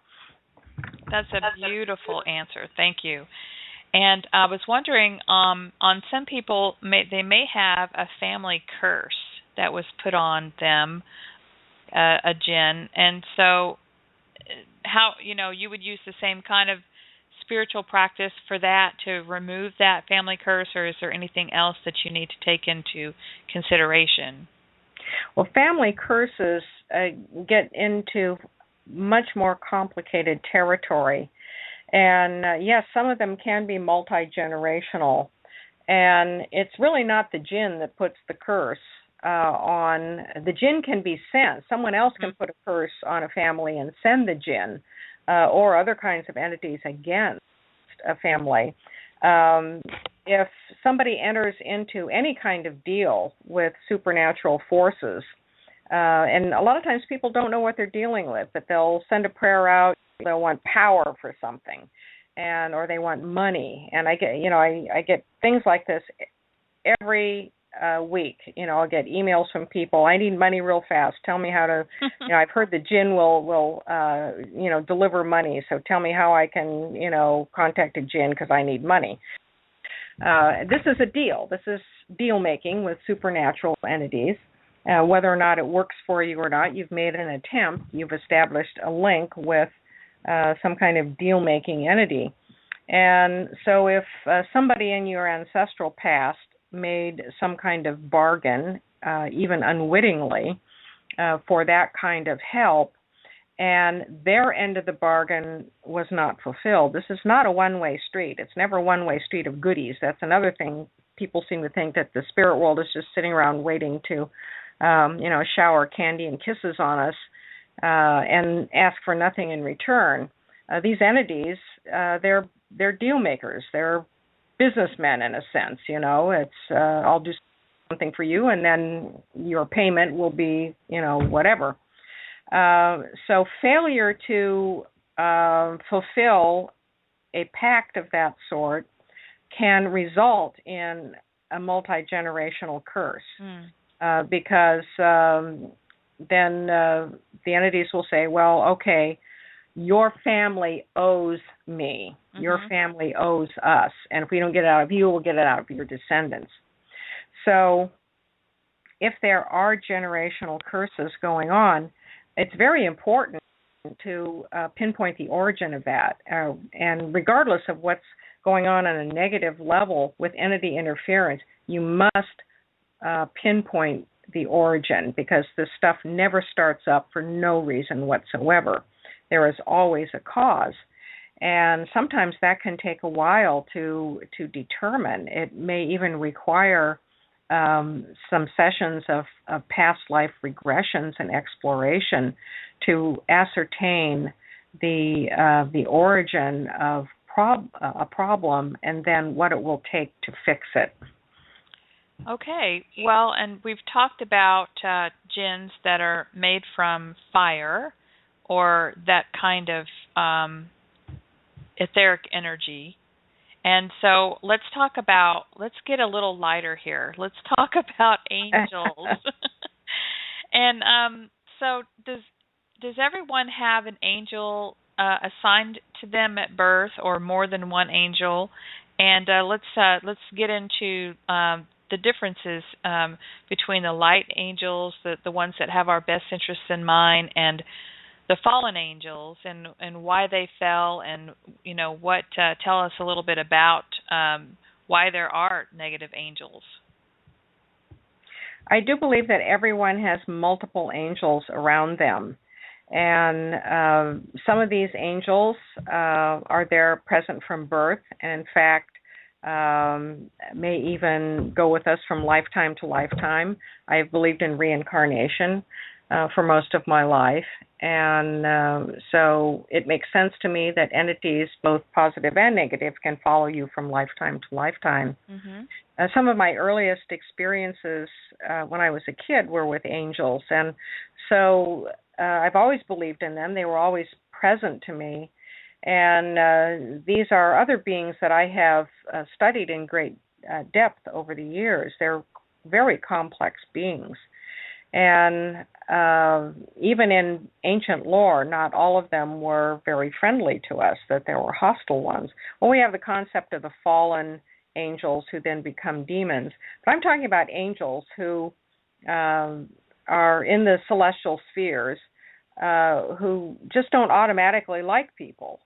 That's a beautiful answer. Thank you. And I was wondering, on some people, they may have a family curse that was put on them, a Djinn, and so how, you would use the same kind of spiritual practice for that to remove that family curse, or is there anything else that you need to take into consideration? Well, family curses get into much more complicated territory. And yes, some of them can be multi-generational. And it's really not the Djinn that puts the curse on. The Djinn can be sent. Someone else can put a curse on a family and send the Djinn or other kinds of entities against a family. If somebody enters into any kind of deal with supernatural forces, and a lot of times people don't know what they're dealing with, but they'll send a prayer out. They'll want power for something, or they want money. And I get things like this every week. I'll get emails from people. I need money real fast. Tell me how to. I've heard the Djinn will deliver money. So tell me how I can contact a Djinn because I need money. This is a deal. This is deal making with supernatural entities. Whether or not it works for you or not, you've made an attempt. You've established a link with some kind of deal-making entity. And so if somebody in your ancestral past made some kind of bargain, even unwittingly, for that kind of help, and their end of the bargain was not fulfilled, this is not a one-way street. It's never a one-way street of goodies. That's another thing. People seem to think that the spirit world is just sitting around waiting to shower candy and kisses on us and ask for nothing in return. These entities, they're deal makers. They're businessmen in a sense. It's I'll do something for you, and then your payment will be whatever. So failure to fulfill a pact of that sort can result in a multi-generational curse. Because then the entities will say, well, okay, your family owes me. Your family owes us. And if we don't get it out of you, we'll get it out of your descendants. So if there are generational curses going on, it's very important to pinpoint the origin of that. And regardless of what's going on a negative level with entity interference, you must pinpoint the origin, because this stuff never starts up for no reason whatsoever. There is always a cause. And sometimes that can take a while to determine. It may even require some sessions of past life regressions and exploration to ascertain the origin of a problem, and then what it will take to fix it. Okay, well, and we've talked about Djinns that are made from fire, or that kind of etheric energy. And so let's get a little lighter here. Let's talk about angels. And so does everyone have an angel assigned to them at birth, or more than one angel? And let's get into the differences between the light angels, the ones that have our best interests in mind, and the fallen angels, and why they fell, and what tell us a little bit about why there are negative angels. I do believe that everyone has multiple angels around them, and some of these angels are there present from birth, and in fact may even go with us from lifetime to lifetime. I've believed in reincarnation for most of my life, and so it makes sense to me that entities, both positive and negative, can follow you from lifetime to lifetime. Mm-hmm. Some of my earliest experiences when I was a kid were with angels, and so I've always believed in them. They were always present to me, and these are other beings that I have studied in great depth over the years. They're very complex beings. And even in ancient lore, not all of them were very friendly to us, that there were hostile ones. Well, we have the concept of the fallen angels who then become demons. But I'm talking about angels who are in the celestial spheres who just don't automatically like people.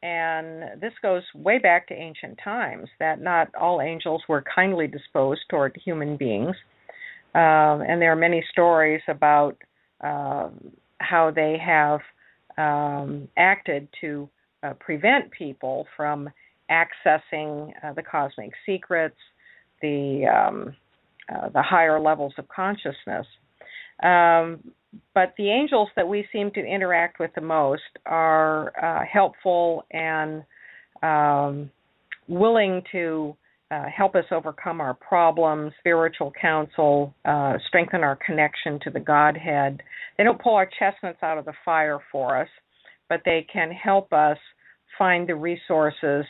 And this goes way back to ancient times, that not all angels were kindly disposed toward human beings. And there are many stories about how they have acted to prevent people from accessing the cosmic secrets, the higher levels of consciousness. But the angels that we seem to interact with the most are helpful and willing to help us overcome our problems, spiritual counsel, strengthen our connection to the Godhead. They don't pull our chestnuts out of the fire for us, but they can help us find the resources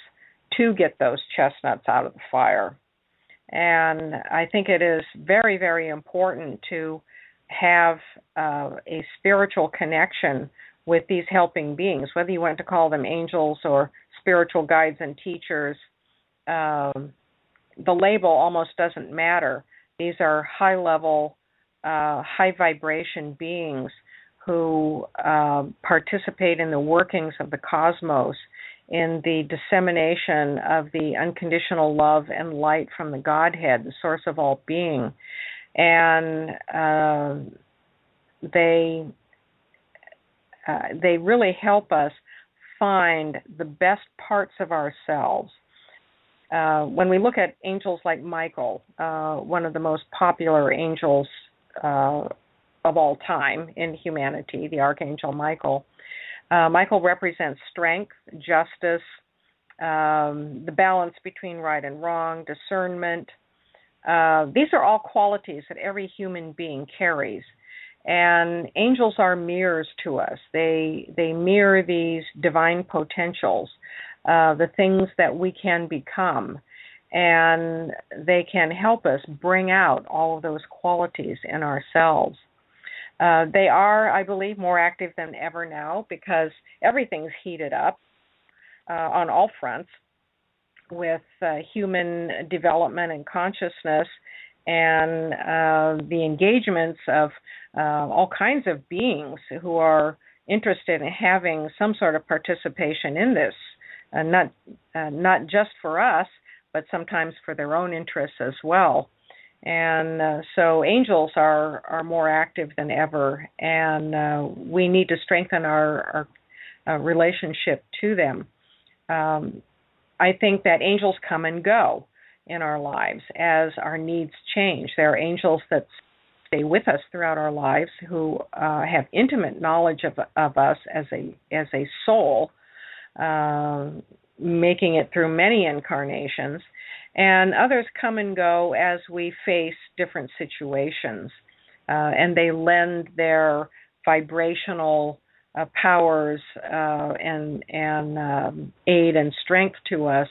to get those chestnuts out of the fire. And I think it is very, very important to have a spiritual connection with these helping beings, whether you want to call them angels or spiritual guides and teachers. The label almost doesn't matter. These are high-level, high-vibration beings who participate in the workings of the cosmos, in the dissemination of the unconditional love and light from the Godhead, the source of all being. And they really help us find the best parts of ourselves. When we look at angels like Michael, one of the most popular angels of all time in humanity, the Archangel Michael. Michael represents strength, justice, the balance between right and wrong, discernment. These are all qualities that every human being carries. And angels are mirrors to us. They mirror these divine potentials, the things that we can become. And they can help us bring out all of those qualities in ourselves. They are, I believe, more active than ever now because everything's heated up on all fronts with human development and consciousness, and the engagements of all kinds of beings who are interested in having some sort of participation in this not just for us, but sometimes for their own interests as well. And so angels are more active than ever, and we need to strengthen our relationship to them. I think that angels come and go in our lives as our needs change. There are angels that stay with us throughout our lives who have intimate knowledge of us as a soul, making it through many incarnations. And others come and go as we face different situations, and they lend their vibrational powers and aid and strength to us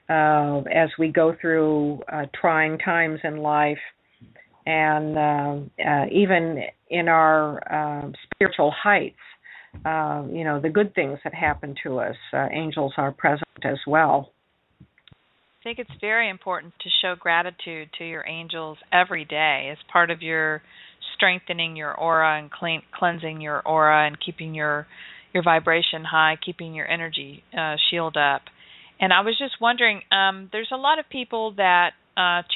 as we go through trying times in life, and even in our spiritual heights. The good things that happen to us, angels are present as well. I think it's very important to show gratitude to your angels every day as part of your strengthening your aura and cleansing your aura and keeping your vibration high, keeping your energy shield up. And I was just wondering, there's a lot of people that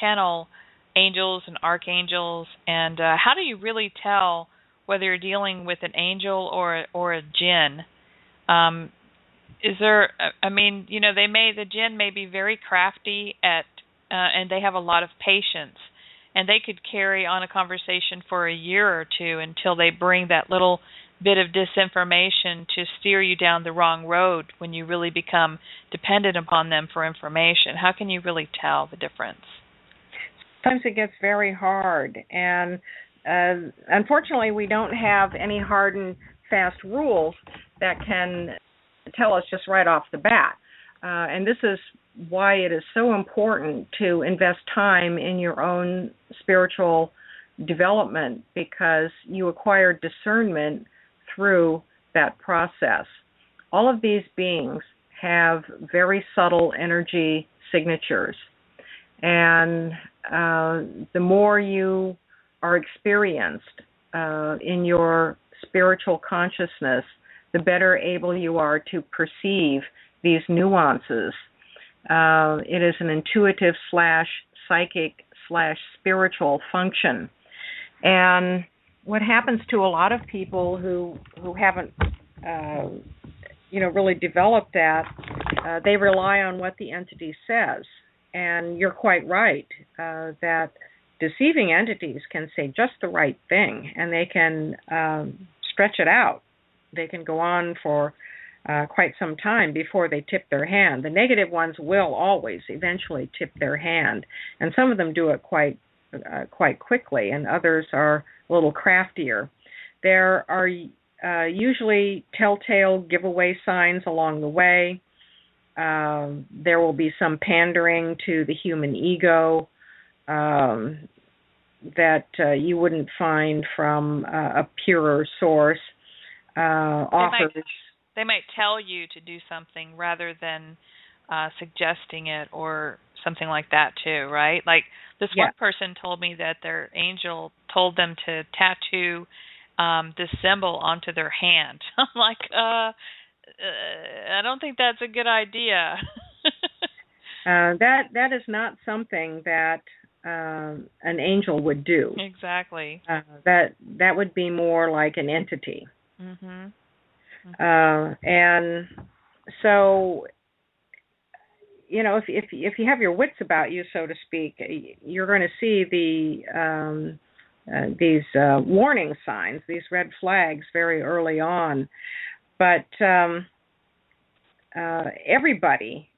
channel angels and archangels, and how do you really tell whether you're dealing with an angel or a Djinn? Is there? The Djinn may be very crafty and they have a lot of patience, and they could carry on a conversation for a year or two until they bring that little bit of disinformation to steer you down the wrong road when you really become dependent upon them for information. How can you really tell the difference? Sometimes it gets very hard, and unfortunately we don't have any hard and fast rules that can tell us just right off the bat. And this is why it is so important to invest time in your own spiritual development, because you acquire discernment through that process. All of these beings have very subtle energy signatures, and the more you are experienced in your spiritual consciousness, the better able you are to perceive these nuances. It is an intuitive / psychic / spiritual function. And what happens to a lot of people who haven't really developed that, they rely on what the entity says. And you're quite right that deceiving entities can say just the right thing, and they can stretch it out. They can go on for quite some time before they tip their hand. The negative ones will always eventually tip their hand, and some of them do it quite quickly, and others are a little craftier. There are usually telltale giveaway signs along the way. There will be some pandering to the human ego that you wouldn't find from a purer source. They might tell you to do something rather than suggesting it or something like that too, right? Like this one person told me that their angel told them to tattoo this symbol onto their hand. I'm like, I don't think that's a good idea. That is not something that an angel would do. Exactly. That would be more like an entity. Mm-hmm. And so, if you have your wits about you, so to speak, you're going to see these warning signs, these red flags, very early on. But everybody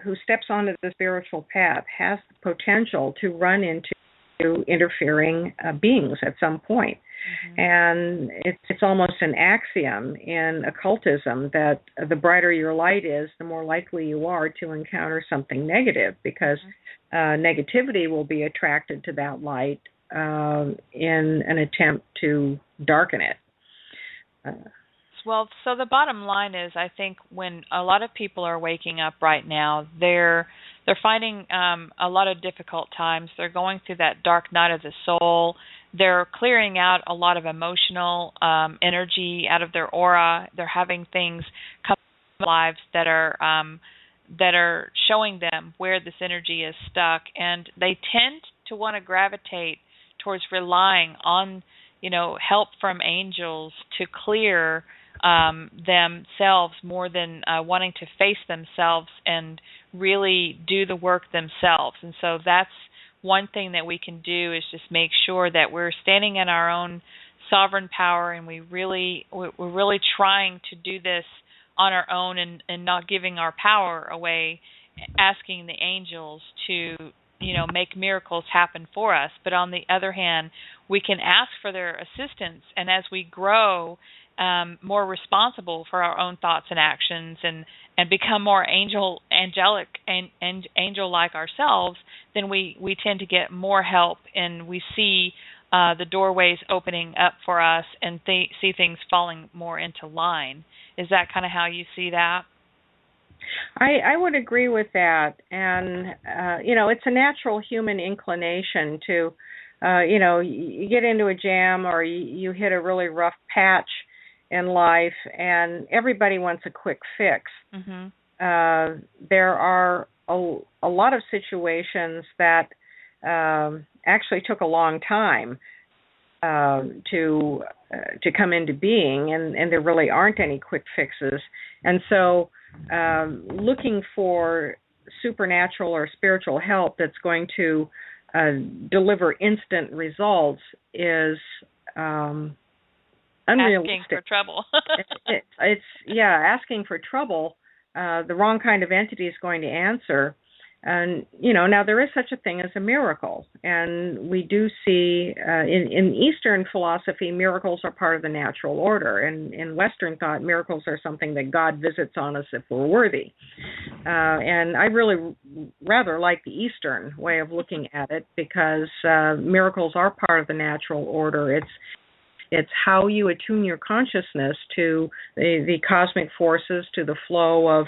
who steps onto the spiritual path has the potential to run into interfering beings at some point. Mm-hmm. And it's almost an axiom in occultism that the brighter your light is, the more likely you are to encounter something negative, because negativity will be attracted to that light in an attempt to darken it. Well, so the bottom line is, I think when a lot of people are waking up right now, they're finding a lot of difficult times. They're going through that dark night of the soul. They're clearing out a lot of emotional energy out of their aura. They're having things come in their lives that are that are showing them where this energy is stuck, and they tend to want to gravitate towards relying on, help from angels to clear themselves more than wanting to face themselves and really do the work themselves. And so that's one thing that we can do, is just make sure that we're standing in our own sovereign power, and we're really trying to do this on our own, and not giving our power away, asking the angels to make miracles happen for us. But on the other hand, we can ask for their assistance, and as we grow more responsible for our own thoughts and actions, and become more angelic and angel-like ourselves, then we tend to get more help, and we see the doorways opening up for us, and see things falling more into line. Is that kind of how you see that? I would agree with that. And, it's a natural human inclination to, you get into a jam, or you hit a really rough patch in life, and everybody wants a quick fix. Mm-hmm. There are a lot of situations that actually took a long time to come into being, and there really aren't any quick fixes. And so looking for supernatural or spiritual help that's going to deliver instant results is unrealistic. Asking for trouble. It's asking for trouble. The wrong kind of entity is going to answer. And, now there is such a thing as a miracle. And we do see, in Eastern philosophy, miracles are part of the natural order. And in Western thought, miracles are something that God visits on us if we're worthy. And I really rather like the Eastern way of looking at it, because miracles are part of the natural order. It's how you attune your consciousness to the cosmic forces, to the flow of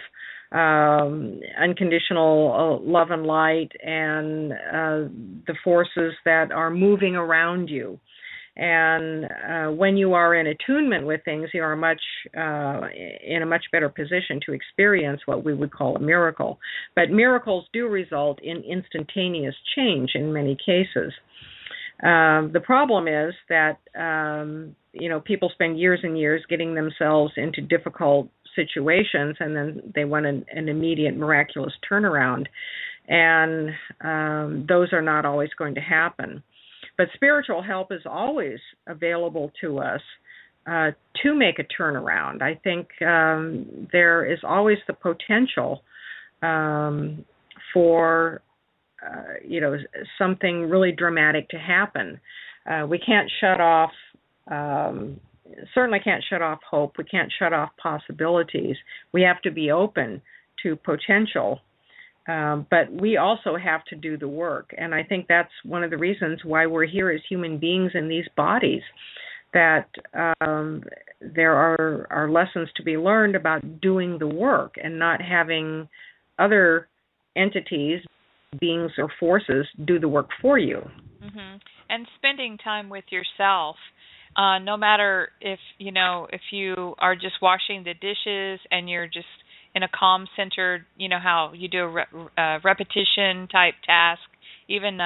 unconditional love and light, and the forces that are moving around you. And when you are in attunement with things, you are in a much better position to experience what we would call a miracle. But miracles do result in instantaneous change in many cases. The problem is that people spend years and years getting themselves into difficult situations, and then they want an immediate miraculous turnaround, and those are not always going to happen. But spiritual help is always available to us to make a turnaround. I think there is always the potential for something really dramatic to happen. We can't shut off certainly can't shut off hope. We can't shut off possibilities. We have to be open to potential, but we also have to do the work. And I think that's one of the reasons why we're here as human beings in these bodies, that there are lessons to be learned about doing the work and not having other entities, beings, or forces do the work for you. Mm-hmm. And spending time with yourself. No matter if you are just washing the dishes and you're just in a calm centered, how you do a repetition type task, even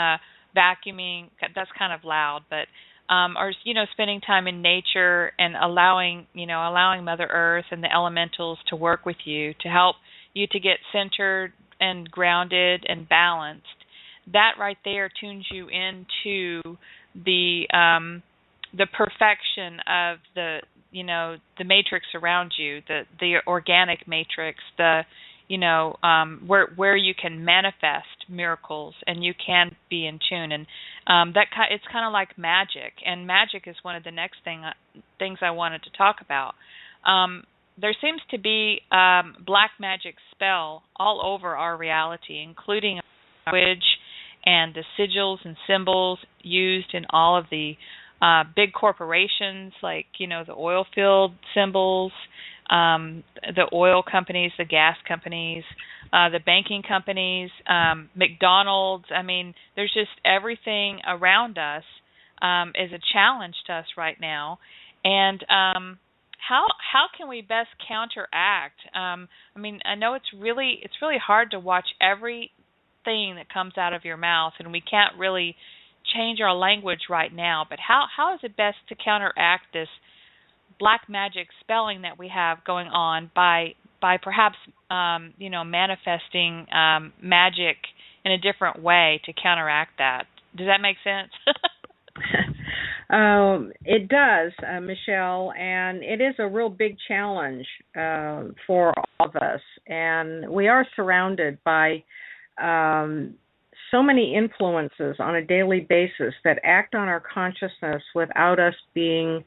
vacuuming, that's kind of loud, but or spending time in nature and allowing Mother Earth and the elementals to work with you to help you to get centered and grounded and balanced. That right there tunes you into the perfection of the matrix around you, the organic matrix, where you can manifest miracles and you can be in tune, and it's kind of like magic. And magic is one of the next things I wanted to talk about. There seems to be black magic spell all over our reality, including language and the sigils and symbols used in all of the big corporations, like the oil field symbols, the oil companies, the gas companies, the banking companies, McDonald's. I mean, there's just everything around us is a challenge to us right now, and how can we best counteract? I mean, I know it's really hard to watch everything that comes out of your mouth, and we can't really change our language right now. But how is it best to counteract this black magic spelling that we have going on by perhaps manifesting magic in a different way to counteract that? Does that make sense? It does, Michelle, and it is a real big challenge for all of us. And we are surrounded by so many influences on a daily basis that act on our consciousness without us being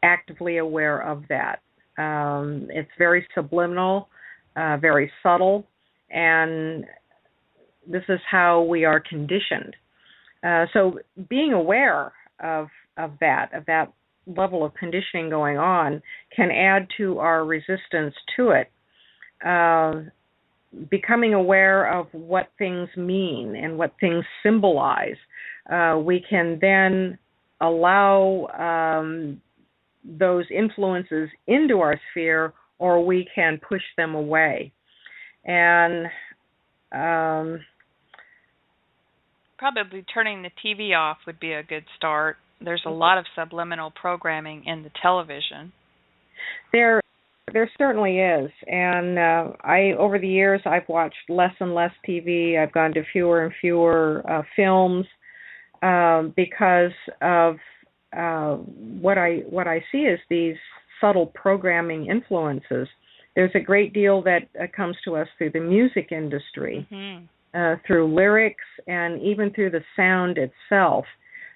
actively aware of that. It's very subliminal, very subtle, and this is how we are conditioned. So being aware of that level of conditioning going on can add to our resistance to it. Becoming aware of what things mean and what things symbolize, we can then allow those influences into our sphere, or we can push them away. And probably turning the TV off would be a good start. There's a lot of subliminal programming in the television. There certainly is, and over the years I've watched less and less TV. I've gone to fewer and fewer films because of what I see as these subtle programming influences. There's a great deal that comes to us through the music industry, through lyrics, and even through the sound itself.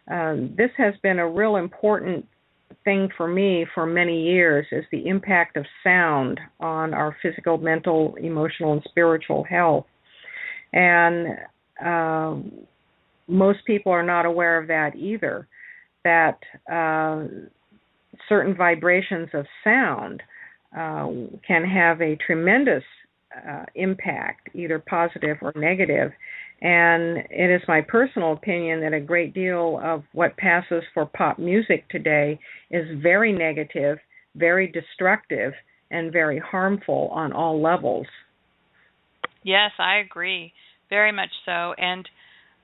This has been a real important thing for me for many years, is the impact of sound on our physical, mental, emotional, and spiritual health. And most people are not aware of that either, that certain vibrations of sound can have a tremendous impact, either positive or negative. And it is my personal opinion that a great deal of what passes for pop music today is very negative, very destructive, and very harmful on all levels. Yes, I agree. Very much so. And,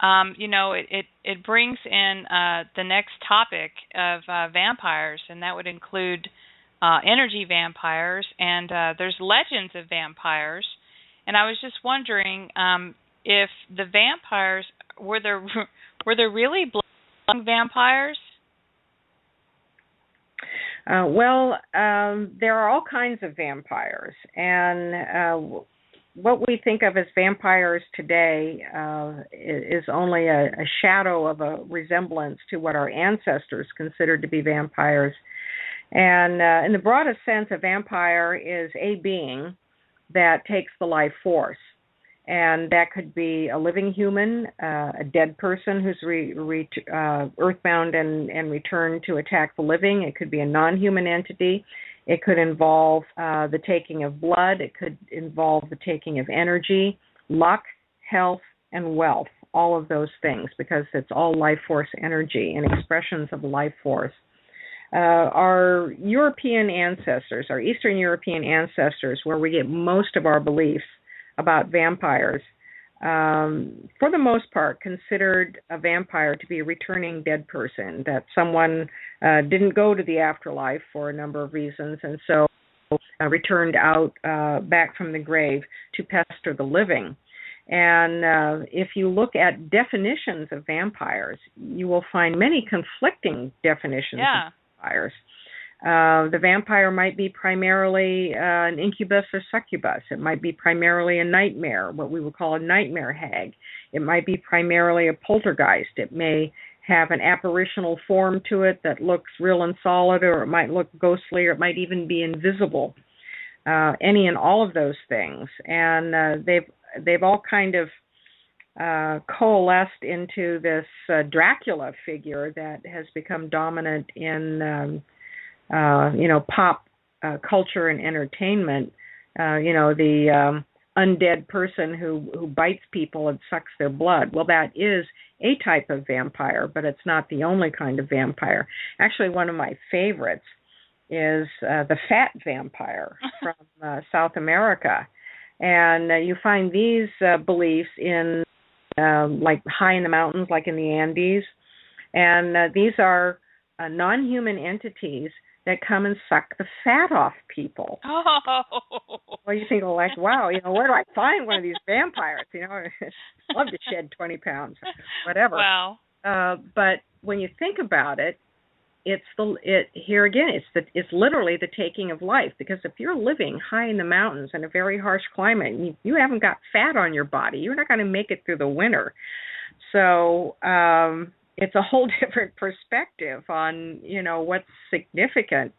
it brings in the next topic of vampires, and that would include energy vampires, and there's legends of vampires. And I was just wondering if the vampires were there really blood vampires? There are all kinds of vampires, and what we think of as vampires today is only a shadow of a resemblance to what our ancestors considered to be vampires. And in the broadest sense, a vampire is a being that takes the life force. And that could be a living human, a dead person who's earthbound and returned to attack the living. It could be a non-human entity. It could involve the taking of blood. It could involve the taking of energy, luck, health, and wealth, all of those things, because it's all life force energy and expressions of life force. Our European ancestors, our Eastern European ancestors, where we get most of our beliefs about vampires, for the most part, considered a vampire to be a returning dead person, that someone didn't go to the afterlife for a number of reasons, and so returned out back from the grave to pester the living. And if you look at definitions of vampires, you will find many conflicting definitions of vampires. The vampire might be primarily an incubus or succubus. It might be primarily a nightmare, what we would call a nightmare hag. It might be primarily a poltergeist. It may have an apparitional form to it that looks real and solid, or it might look ghostly, or it might even be invisible. Any and all of those things. And they've all kind of coalesced into this Dracula figure that has become dominant in pop culture and entertainment. The undead person who bites people and sucks their blood. Well, that is a type of vampire, but it's not the only kind of vampire. Actually, one of my favorites is the fat vampire from South America. And you find these beliefs in like high in the mountains, like in the Andes. And these are non-human entities that come and suck the fat off people. Oh. Well, you think, like, wow, where do I find one of these vampires? I'd love to shed 20 pounds, whatever. Wow. But when you think about it, it's literally the taking of life, because if you're living high in the mountains in a very harsh climate, and you haven't got fat on your body, you're not going to make it through the winter. So it's a whole different perspective on what's significant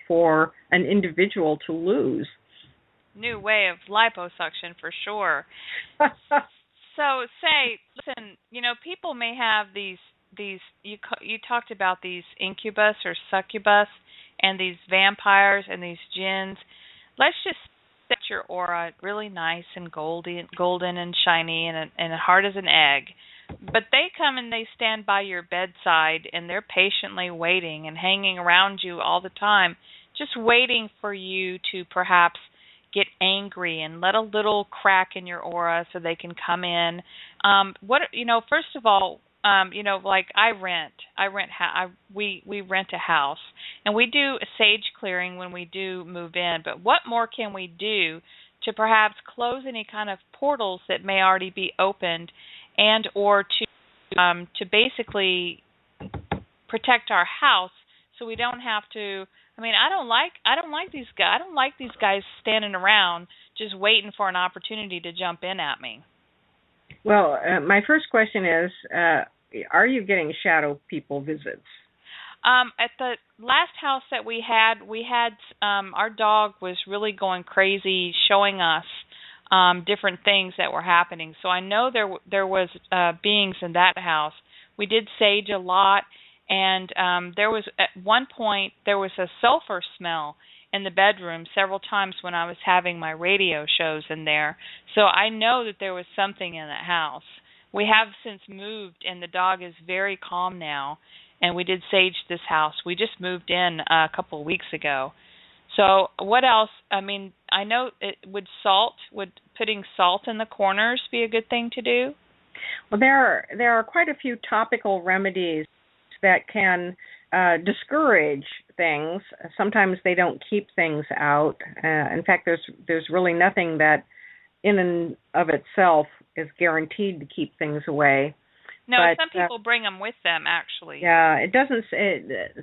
for an individual to lose. New way of liposuction for sure. So listen, people may have these you talked about these incubus or succubus and these vampires and these djinns. Let's just set your aura really nice and golden and shiny and hard as an egg. But they come and they stand by your bedside, and they're patiently waiting and hanging around you all the time, just waiting for you to perhaps get angry and let a little crack in your aura so they can come in. First of all, like we rent a house, and we do a sage clearing when we do move in. But what more can we do to perhaps close any kind of portals that may already be opened, and or to basically protect our house so we don't have to. I mean, I don't like these guys. I don't like these guys standing around just waiting for an opportunity to jump in at me. Well, my first question is, are you getting shadow people visits? At the last house that we had our dog was really going crazy, showing us different things that were happening. So I know there was beings in that house. We did sage a lot, and there was at one point there was a sulfur smell in the bedroom several times when I was having my radio shows in there. So I know that there was something in that house. We have since moved, and the dog is very calm now, and we did sage this house. We just moved in a couple of weeks ago. So what else? I mean, I know would putting salt in the corners be a good thing to do? Well, there are quite a few topical remedies that can discourage things. Sometimes they don't keep things out. In fact, there's really nothing that in and of itself is guaranteed to keep things away. No, but some people bring them with them, actually. Yeah, it doesn't.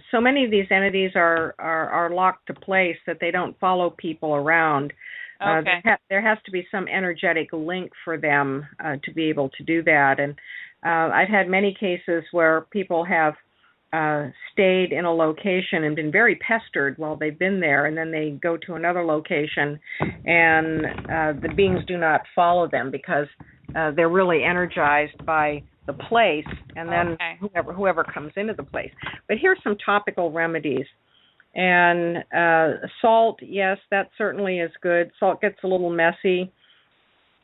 So many of these entities are locked to place that they don't follow people around. Okay. There has to be some energetic link for them to be able to do that. And I've had many cases where people have stayed in a location and been very pestered while they've been there, and then they go to another location, and the beings do not follow them because they're really energized by the place, and then whoever comes into the place. But here's some topical remedies. And salt, yes, that certainly is good. Salt gets a little messy.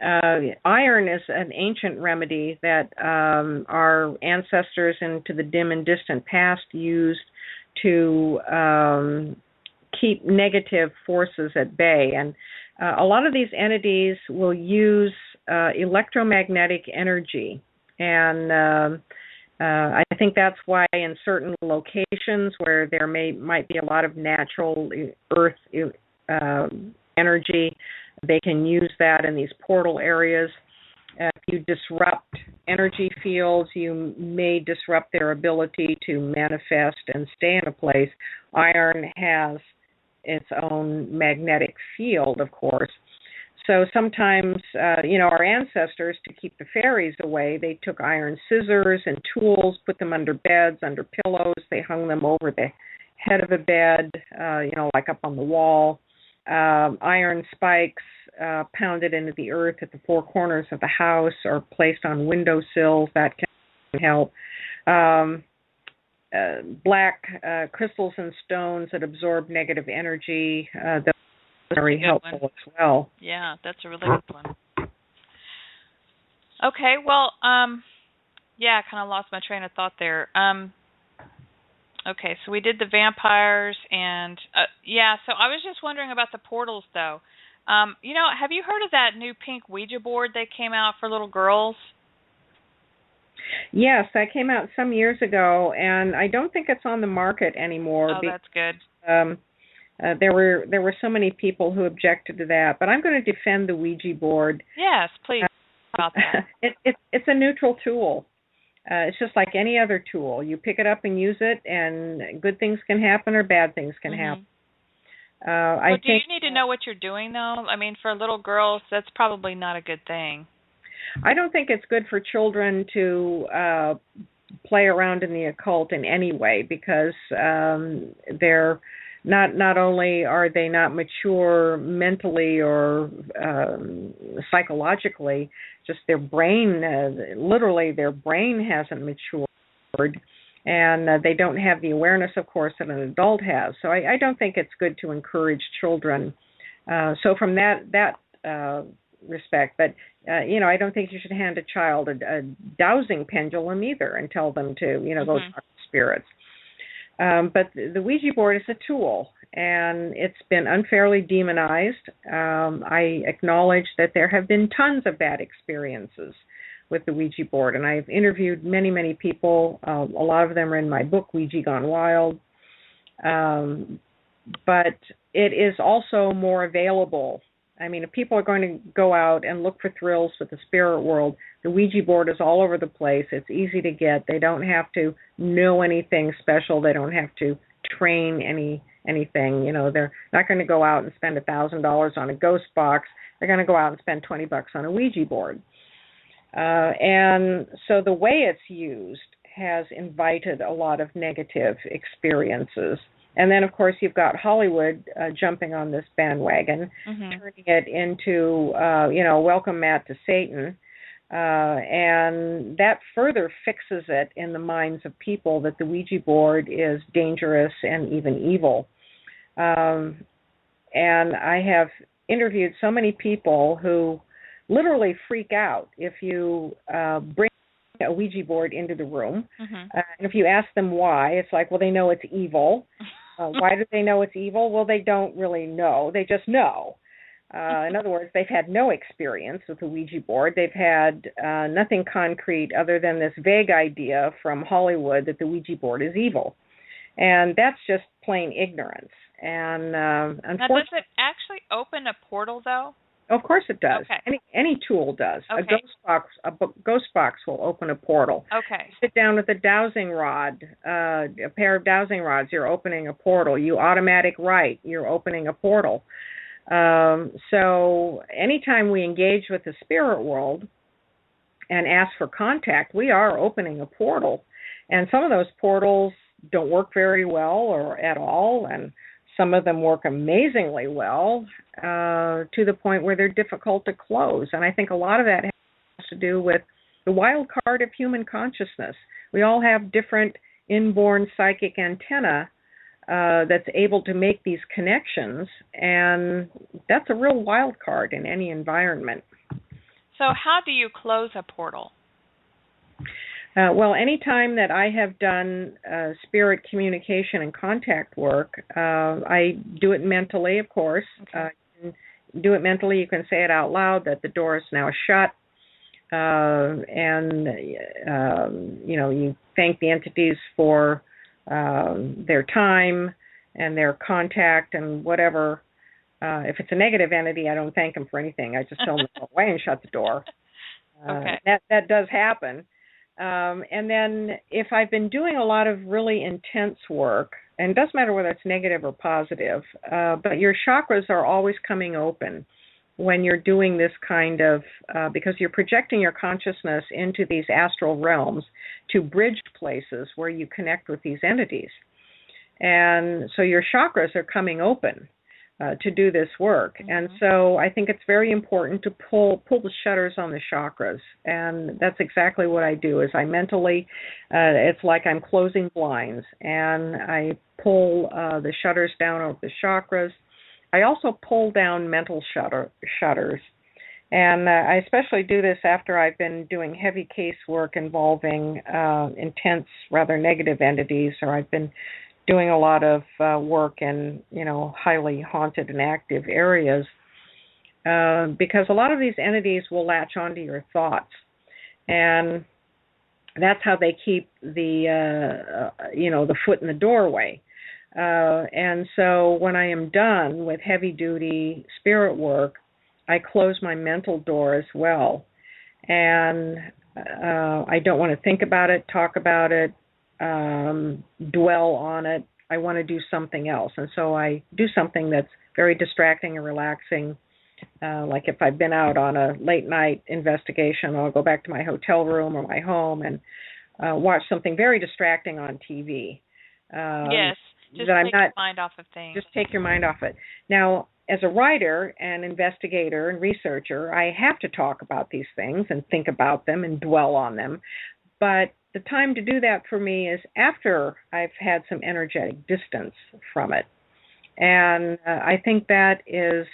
Iron is an ancient remedy that our ancestors into the dim and distant past used to keep negative forces at bay. And a lot of these entities will use electromagnetic energy. And I think that's why in certain locations where there might be a lot of natural earth energy, they can use that in these portal areas. If you disrupt energy fields, you may disrupt their ability to manifest and stay in a place. Iron has its own magnetic field, of course. So sometimes, our ancestors, to keep the fairies away, they took iron scissors and tools, put them under beds, under pillows. They hung them over the head of a bed, like up on the wall. Iron spikes pounded into the earth at the four corners of the house or placed on windowsills. That can help. Black crystals and stones that absorb negative energy, that very helpful as well. Yeah, that's a really good one. Okay, well, I kind of lost my train of thought there. Okay, so we did the vampires, and yeah. So I was just wondering about the portals, though. Have you heard of that new pink Ouija board that came out for little girls? Yes, that came out some years ago, and I don't think it's on the market anymore. Oh, that's good. Um, there were so many people who objected to that, but I'm going to defend the Ouija board. Yes, please. About that. It's a neutral tool. It's just like any other tool. You pick it up and use it, and good things can happen or bad things can happen. Do you need to know what you're doing, though? I mean, for little girls, that's probably not a good thing. I don't think it's good for children to play around in the occult in any way, because they're not only are they not mature mentally or psychologically, just their brain, literally their brain hasn't matured, and they don't have the awareness, of course, that an adult has. So I don't think it's good to encourage children. So from that respect, but I don't think you should hand a child a dowsing pendulum either and tell them to, go talk to spirits. But the Ouija board is a tool, and it's been unfairly demonized. I acknowledge that there have been tons of bad experiences with the Ouija board, and I've interviewed many, many people. A lot of them are in my book, Ouija Gone Wild. But it is also more available. I mean, if people are going to go out and look for thrills with the spirit world, the Ouija board is all over the place. It's easy to get. They don't have to know anything special. They don't have to train anything. They're not going to go out and spend $1,000 on a ghost box. They're going to go out and spend $20 on a Ouija board. And so the way it's used has invited a lot of negative experiences. And then, of course, you've got Hollywood jumping on this bandwagon, turning it into, welcome mat to Satan. And that further fixes it in the minds of people that the Ouija board is dangerous and even evil. And I have interviewed so many people who literally freak out if you bring a Ouija board into the room. And if you ask them why, it's like, well, they know it's evil. Why do they know it's evil? Well, they don't really know. They just know. In other words, they've had no experience with the Ouija board. They've had nothing concrete other than this vague idea from Hollywood that the Ouija board is evil. And that's just plain ignorance. And unfortunately, now, does it actually open a portal, though? Of course it does. Okay. Any tool does. Okay. A ghost box will open a portal. Okay. You sit down with a dowsing rod, a pair of dowsing rods, you're opening a portal. You automatic write, you're opening a portal. So anytime we engage with the spirit world and ask for contact, we are opening a portal. And some of those portals don't work very well or at all, and some of them work amazingly well, to the point where they're difficult to close. And I think a lot of that has to do with the wild card of human consciousness. We all have different inborn psychic antenna that's able to make these connections, and that's a real wild card in any environment. So how do you close a portal? Well, any time that I have done spirit communication and contact work, I do it mentally, of course. Okay. You can do it mentally. You can say it out loud that the door is now shut, and you thank the entities for their time and their contact and whatever. If it's a negative entity, I don't thank them for anything. I just tell them to go away and shut the door. Okay. That does happen. And then if I've been doing a lot of really intense work, and it doesn't matter whether it's negative or positive, but your chakras are always coming open when you're doing this kind of, because you're projecting your consciousness into these astral realms to bridge places where you connect with these entities. And so your chakras are coming open to do this work. And so I think it's very important to pull the shutters on the chakras. And that's exactly what I do, is I mentally, it's like I'm closing blinds, and I pull the shutters down over the chakras. I also pull down mental shutters. And I especially do this after I've been doing heavy casework involving intense, rather negative entities, or I've been doing a lot of work in, highly haunted and active areas, because a lot of these entities will latch onto your thoughts, and that's how they keep the foot in the doorway. And so when I am done with heavy duty spirit work, I close my mental door as well. And I don't want to think about it, talk about it, dwell on it. I want to do something else. And so I do something that's very distracting and relaxing. Like if I've been out on a late night investigation, I'll go back to my hotel room or my home and watch something very distracting on TV. Yes, just take your mind off of things. Just take your mind off it. Now, as a writer and investigator and researcher, I have to talk about these things and think about them and dwell on them. But the time to do that for me is after I've had some energetic distance from it. And I think that is,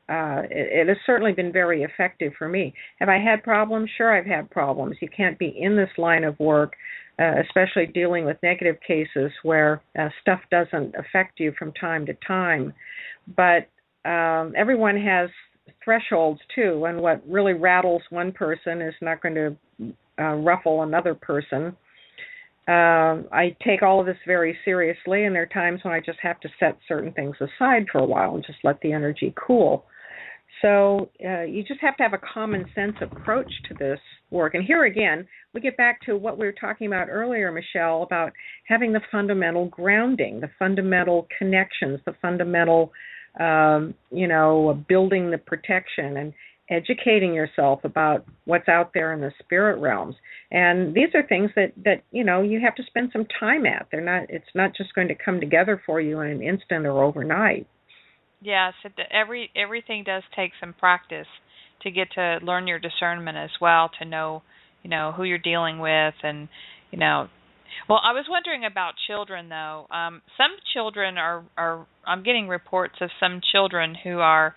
it has certainly been very effective for me. Have I had problems? Sure, I've had problems. You can't be in this line of work, especially dealing with negative cases where stuff doesn't affect you from time to time. But everyone has thresholds too, and what really rattles one person is not going to ruffle another person. I take all of this very seriously, and there are times when I just have to set certain things aside for a while and just let the energy cool. So you just have to have a common sense approach to this work. And here again, we get back to what we were talking about earlier, Michelle, about having the fundamental grounding, the fundamental connections, the fundamental, building the protection and educating yourself about what's out there in the spirit realms. And these are things that you have to spend some time at. It's not just going to come together for you in an instant or overnight. Yes, everything does take some practice to get to learn your discernment as well, to know, who you're dealing with, and, Well, I was wondering about children, though. Some children are I'm getting reports of some children who are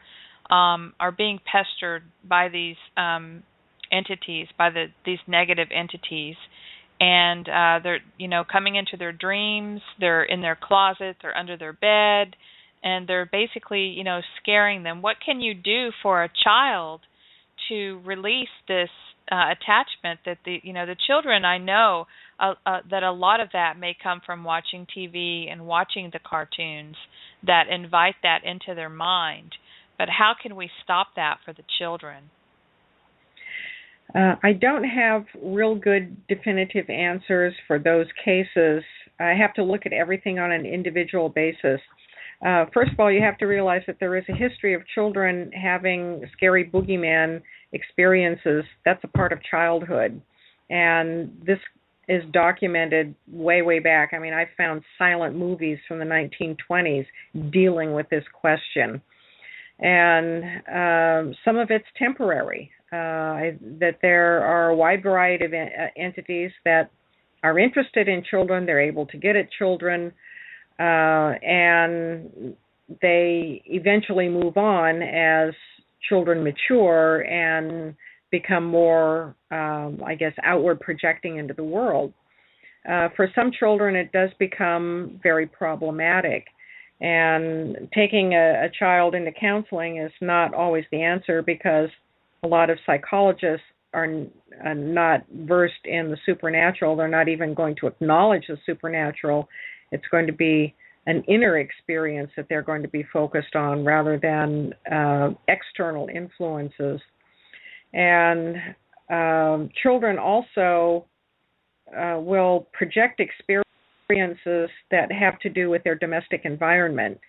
being pestered by these entities, by these negative entities, and they're, coming into their dreams. They're in their closets, they're under their bed, and they're basically, scaring them. What can you do for a child to release this attachment that the children, I know that a lot of that may come from watching TV and watching the cartoons that invite that into their mind. But how can we stop that for the children? I don't have real good definitive answers for those cases. I have to look at everything on an individual basis. First of all, you have to realize that there is a history of children having scary boogeyman experiences. That's a part of childhood. And this is documented way, way back. I mean, I found silent movies from the 1920s dealing with this question. And some of it's temporary, that there are a wide variety of entities that are interested in children. They're able to get at children. And they eventually move on as children mature and become more, outward projecting into the world. For some children, it does become very problematic. And taking a child into counseling is not always the answer, because a lot of psychologists are not versed in the supernatural. They're not even going to acknowledge the supernatural. It's going to be an inner experience that they're going to be focused on rather than external influences. And children also will project experiences that have to do with their domestic environment.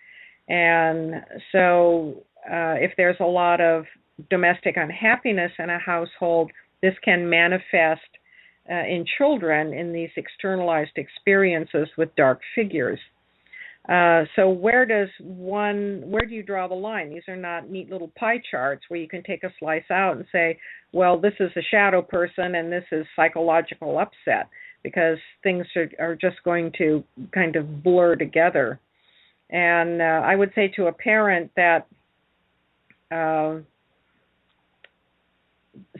And so if there's a lot of domestic unhappiness in a household, this can manifest in children in these externalized experiences with dark figures. So where do you draw the line? These are not neat little pie charts where you can take a slice out and say, well, this is a shadow person and this is psychological upset, because things are just going to kind of blur together. And I would say to a parent that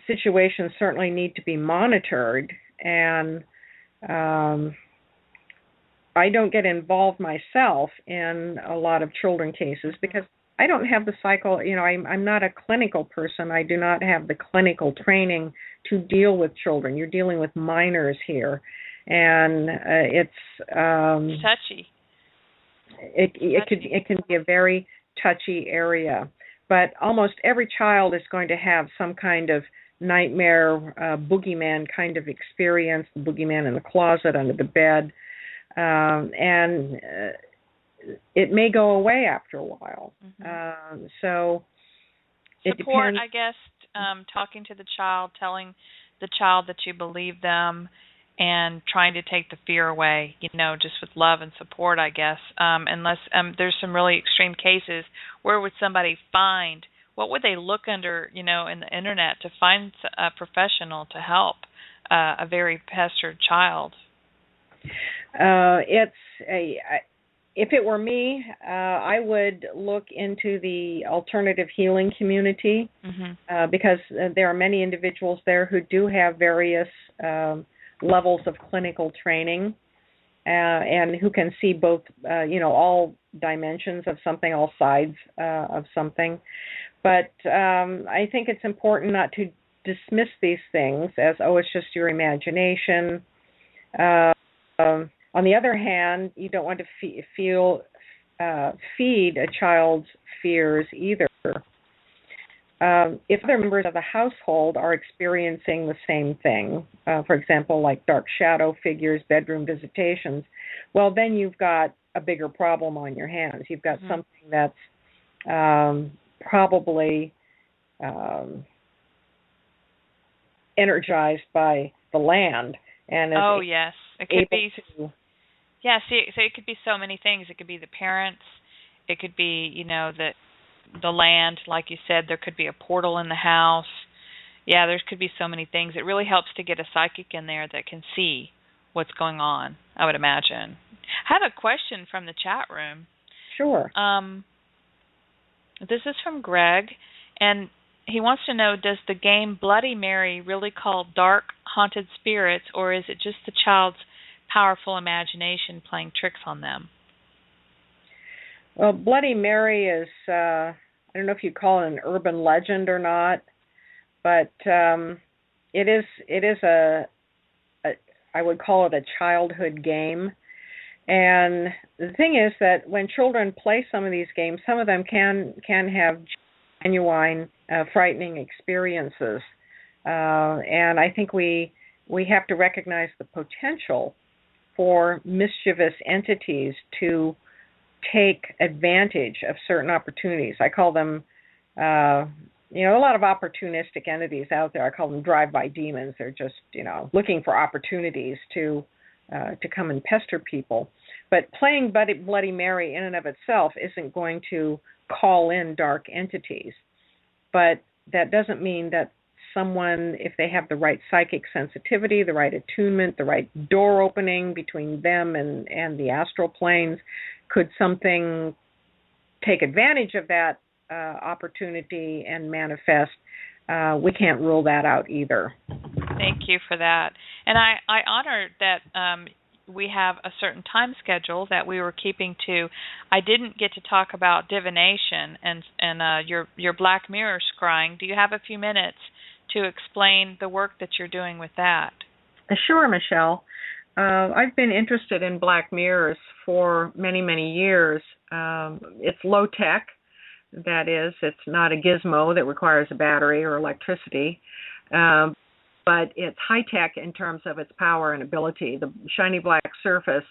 situations certainly need to be monitored, and I don't get involved myself in a lot of children cases because I don't have the I'm not a clinical person. I do not have the clinical training to deal with children. You're dealing with minors here, and it's touchy. It can be a very touchy area. But almost every child is going to have some kind of nightmare, boogeyman kind of experience, the boogeyman in the closet, under the bed, and it may go away after a while. So it support, depends. I guess, talking to the child, telling the child that you believe them, and trying to take the fear away, just with love and support, I guess. Unless there's some really extreme cases, where would somebody find, what would they look under, in the internet to find a professional to help a very pestered child? If it were me, I would look into the alternative healing community, because there are many individuals there who do have various levels of clinical training, and who can see both, all dimensions of something, all sides of something. But I think it's important not to dismiss these things as, it's just your imagination. On the other hand, you don't want to feed a child's fears either. If other members of the household are experiencing the same thing, for example, like dark shadow figures, bedroom visitations, well, then you've got a bigger problem on your hands. You've got something that's probably energized by the land. And yes. It could be. Yeah, see, so it could be so many things. It could be the parents. It could be, the land, like you said. There could be a portal in the house. Yeah, there could be so many things. It really helps to get a psychic in there that can see what's going on, I would imagine. I have a question from the chat room. Sure. This is from Greg, and he wants to know, does the game Bloody Mary really call dark, haunted spirits, or is it just the child's powerful imagination playing tricks on them? Well, Bloody Mary is, I don't know if you call it an urban legend or not, but it is I would call it a childhood game. And the thing is that when children play some of these games, some of them can have genuine, frightening experiences. And I think we have to recognize the potential for mischievous entities to take advantage of certain opportunities. I call them, a lot of opportunistic entities out there. I call them drive-by demons. They're just, looking for opportunities to come and pester people. But playing Bloody Mary in and of itself isn't going to call in dark entities. But that doesn't mean that someone, if they have the right psychic sensitivity, the right attunement, the right door opening between them and the astral planes, could something take advantage of that opportunity and manifest? We can't rule that out either. Thank you for that. And I honor that we have a certain time schedule that we were keeping to. I didn't get to talk about divination and your Black Mirror scrying. Do you have a few minutes to explain the work that you're doing with that? Sure, Michelle. I've been interested in black mirrors for many, many years. It's low tech. That is, it's not a gizmo that requires a battery or electricity, but it's high tech in terms of its power and ability. The shiny black surface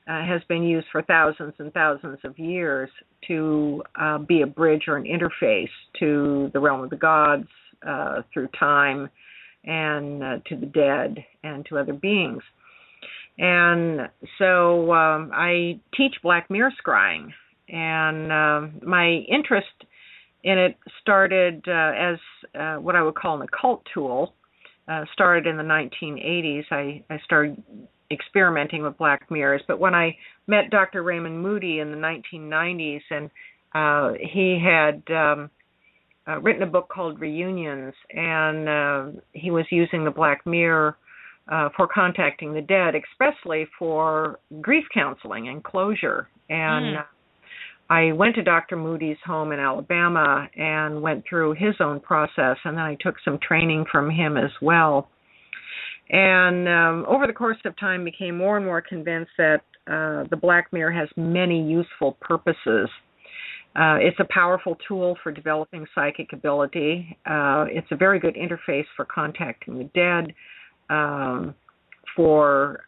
has been used for thousands and thousands of years to be a bridge or an interface to the realm of the gods, through time, and to the dead and to other beings. And so I teach black mirror scrying, and my interest in it started as what I would call an occult tool. Started in the 1980s. I started experimenting with black mirrors, but when I met Dr. Raymond Moody in the 1990s, and he had written a book called Reunions, and he was using the black mirror for contacting the dead, expressly for grief counseling and closure. And I went to Dr. Moody's home in Alabama and went through his own process, and then I took some training from him as well. And over the course of time, became more and more convinced that the black mirror has many useful purposes. It's a powerful tool for developing psychic ability. It's a very good interface for contacting the dead, for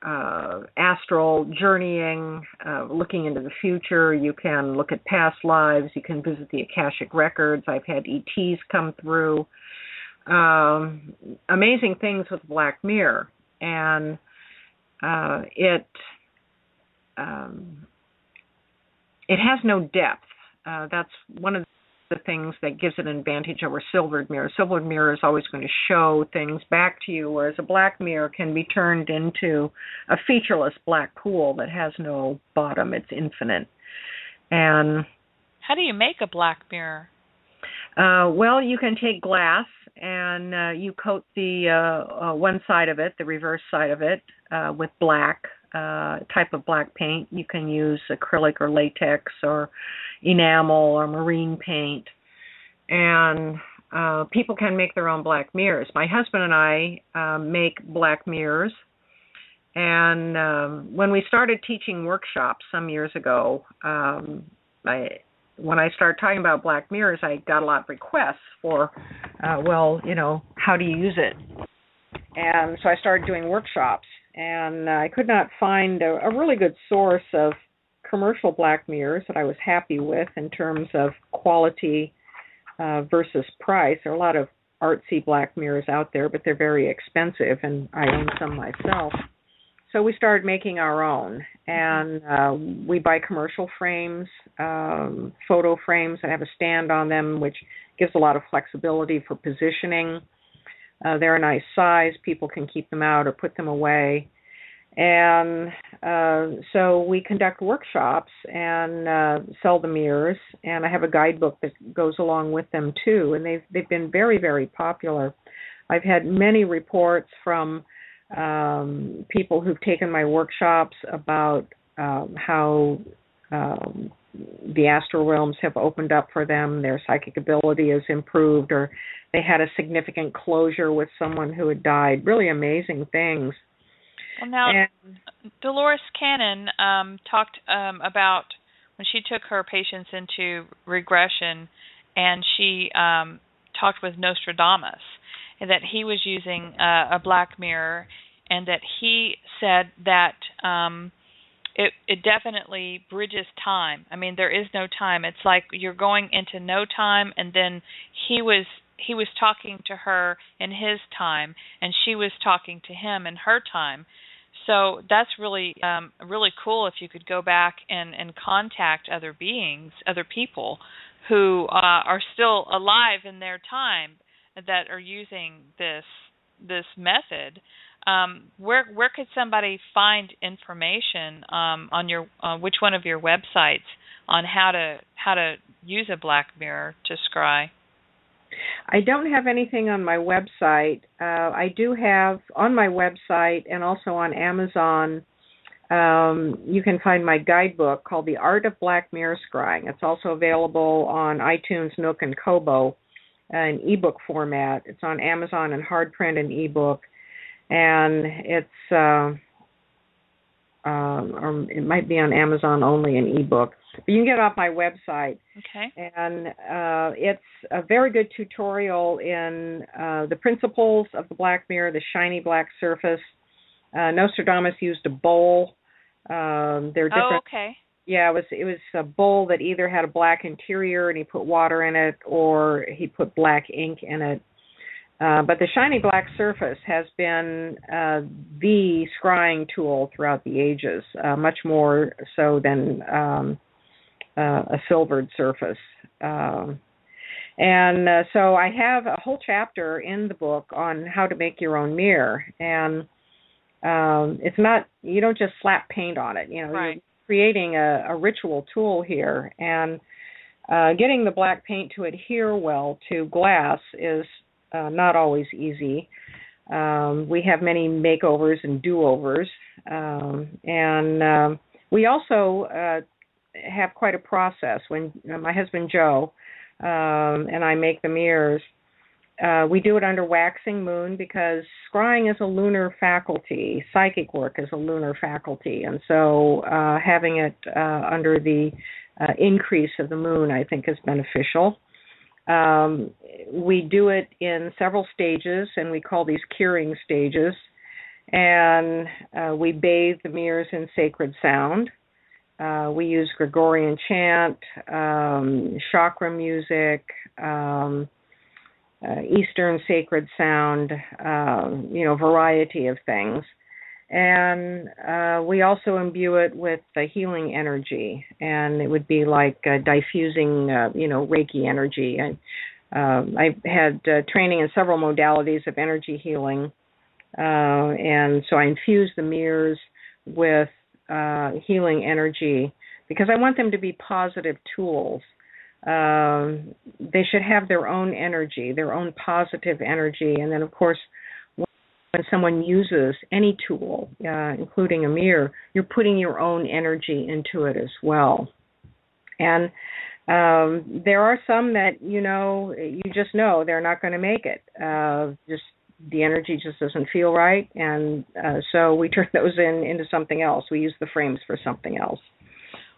astral journeying, looking into the future. You can look at past lives. You can visit the Akashic records. I've had ETs come through. Amazing things with black mirror. And it has no depth. That's one of the things that gives it an advantage over silvered mirror. Silvered mirror is always going to show things back to you, whereas a black mirror can be turned into a featureless black pool that has no bottom. It's infinite. And how do you make a black mirror? Well, you can take glass and you coat the one side of it, the reverse side of it, with black, type of black paint. You can use acrylic or latex or enamel or marine paint. And people can make their own black mirrors. My husband and I make black mirrors. And when we started teaching workshops some years ago, when I started talking about black mirrors, I got a lot of requests for, how do you use it? And so I started doing workshops, and I could not find a really good source of commercial black mirrors that I was happy with in terms of quality versus price. There are a lot of artsy black mirrors out there, but they're very expensive, and I own some myself. So we started making our own, and we buy commercial frames, photo frames that have a stand on them, which gives a lot of flexibility for positioning. They're a nice size. People can keep them out or put them away. And so we conduct workshops and sell the mirrors, and I have a guidebook that goes along with them too, and they've been very, very popular. I've had many reports from people who've taken my workshops about how the astral realms have opened up for them, their psychic ability has improved, or they had a significant closure with someone who had died. Really amazing things. Well, now, Dolores Cannon talked about when she took her patients into regression, and she talked with Nostradamus, and that he was using a black mirror, and that he said that it definitely bridges time. I mean, there is no time. It's like you're going into no time, and then he was talking to her in his time, and she was talking to him in her time. So that's really cool if you could go back and contact other beings, other people who are still alive in their time that are using this method. Where could somebody find information on your which one of your websites on how to use a black mirror to scry? I don't have anything on my website. I do have on my website and also on Amazon, you can find my guidebook called The Art of Black Mirror Scrying. It's also available on iTunes, Nook, and Kobo in ebook format. It's on Amazon in hard print and ebook. And it's, or it might be on Amazon only in ebook. But you can get it off my website. Okay. And it's a very good tutorial in the principles of the black mirror, the shiny black surface. Nostradamus used a bowl. They're different. Oh, okay. Yeah, it was a bowl that either had a black interior and he put water in it, or he put black ink in it. But the shiny black surface has been the scrying tool throughout the ages, much more so than a silvered surface. And so I have a whole chapter in the book on how to make your own mirror. And it's not, you don't just slap paint on it. You know, right. You're creating a ritual tool here. And Getting the black paint to adhere well to glass is not always easy. We have many makeovers and do-overs, and we also have quite a process. When my husband Joe and I make the mirrors, we do it under waxing moon because scrying is a lunar faculty, psychic work is a lunar faculty, and so having it under the increase of the moon, I think, is beneficial. We do it in several stages, and we call these curing stages, and we bathe the mirrors in sacred sound. We use Gregorian chant, chakra music, Eastern sacred sound, variety of things. And we also imbue it with the healing energy, and it would be like diffusing, Reiki energy. And I've had training in several modalities of energy healing, and so I infuse the mirrors with healing energy because I want them to be positive tools. They should have their own energy, their own positive energy, and then, of course, when someone uses any tool, including a mirror, you're putting your own energy into it as well. And there are some that, you just know they're not going to make it. Just the energy just doesn't feel right, and so we turn those into something else. We use the frames for something else.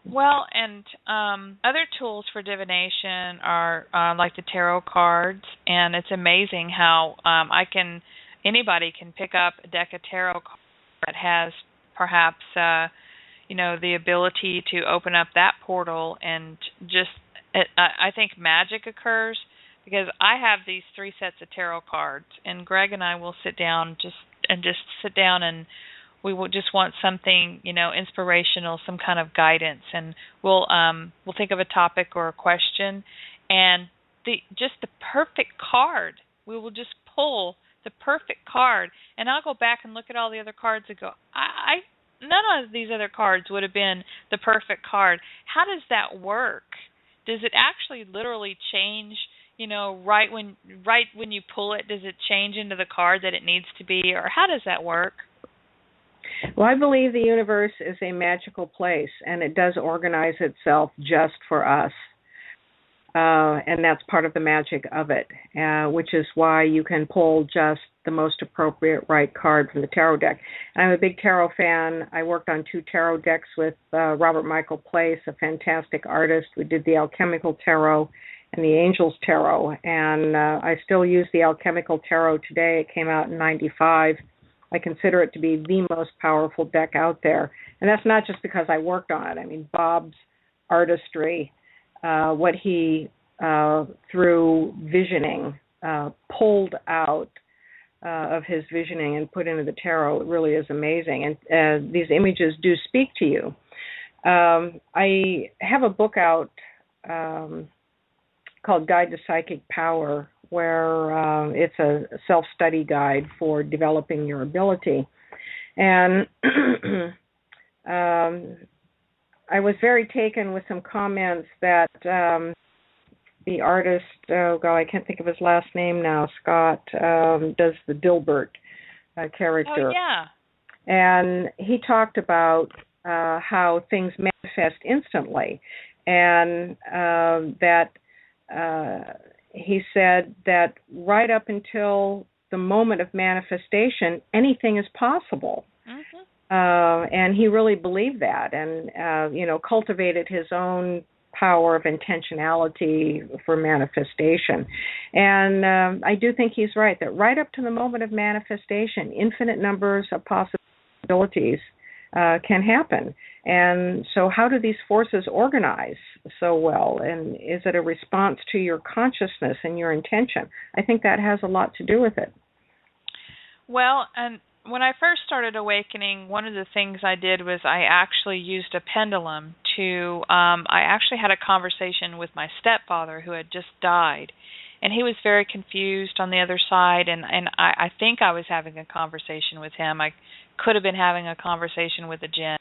Well, and other tools for divination are like the tarot cards, and it's amazing how anybody can pick up a deck of tarot cards that has perhaps, the ability to open up that portal, and I think magic occurs because I have these 3 sets of tarot cards, and Greg and I will sit down and we will just want something, inspirational, some kind of guidance, and we'll think of a topic or a question, and the perfect card. We will just pull the perfect card, and I'll go back and look at all the other cards and go, none of these other cards would have been the perfect card. How does that work? Does it actually literally change? Right when you pull it, does it change into the card that it needs to be, or how does that work? Well, I believe the universe is a magical place, and it does organize itself just for us. And that's part of the magic of it, which is why you can pull just the most appropriate right card from the tarot deck. And I'm a big tarot fan. I worked on 2 tarot decks with Robert Michael Place, a fantastic artist. We did the Alchemical Tarot and the Angels Tarot, and I still use the Alchemical Tarot today. It came out in 95. I consider it to be the most powerful deck out there. And that's not just because I worked on it. I mean, Bob's artistry, what he, through visioning, pulled out of his visioning and put into the tarot, it really is amazing. And these images do speak to you. I have a book out called Guide to Psychic Power, where it's a self-study guide for developing your ability. And I was very taken with some comments that the artist, I can't think of his last name now, Scott, does the Dilbert character. Oh, yeah. And he talked about how things manifest instantly, and that he said that right up until the moment of manifestation, anything is possible. Mm-hmm. And he really believed that, and cultivated his own power of intentionality for manifestation. And I do think he's right, that right up to the moment of manifestation, infinite numbers of possibilities can happen. And so how do these forces organize so well? And is it a response to your consciousness and your intention? I think that has a lot to do with it. Well, and when I first started awakening, one of the things I did was I actually used a pendulum to, I actually had a conversation with my stepfather who had just died. And he was very confused on the other side, and I think I was having a conversation with him. I could have been having a conversation with a Djinn.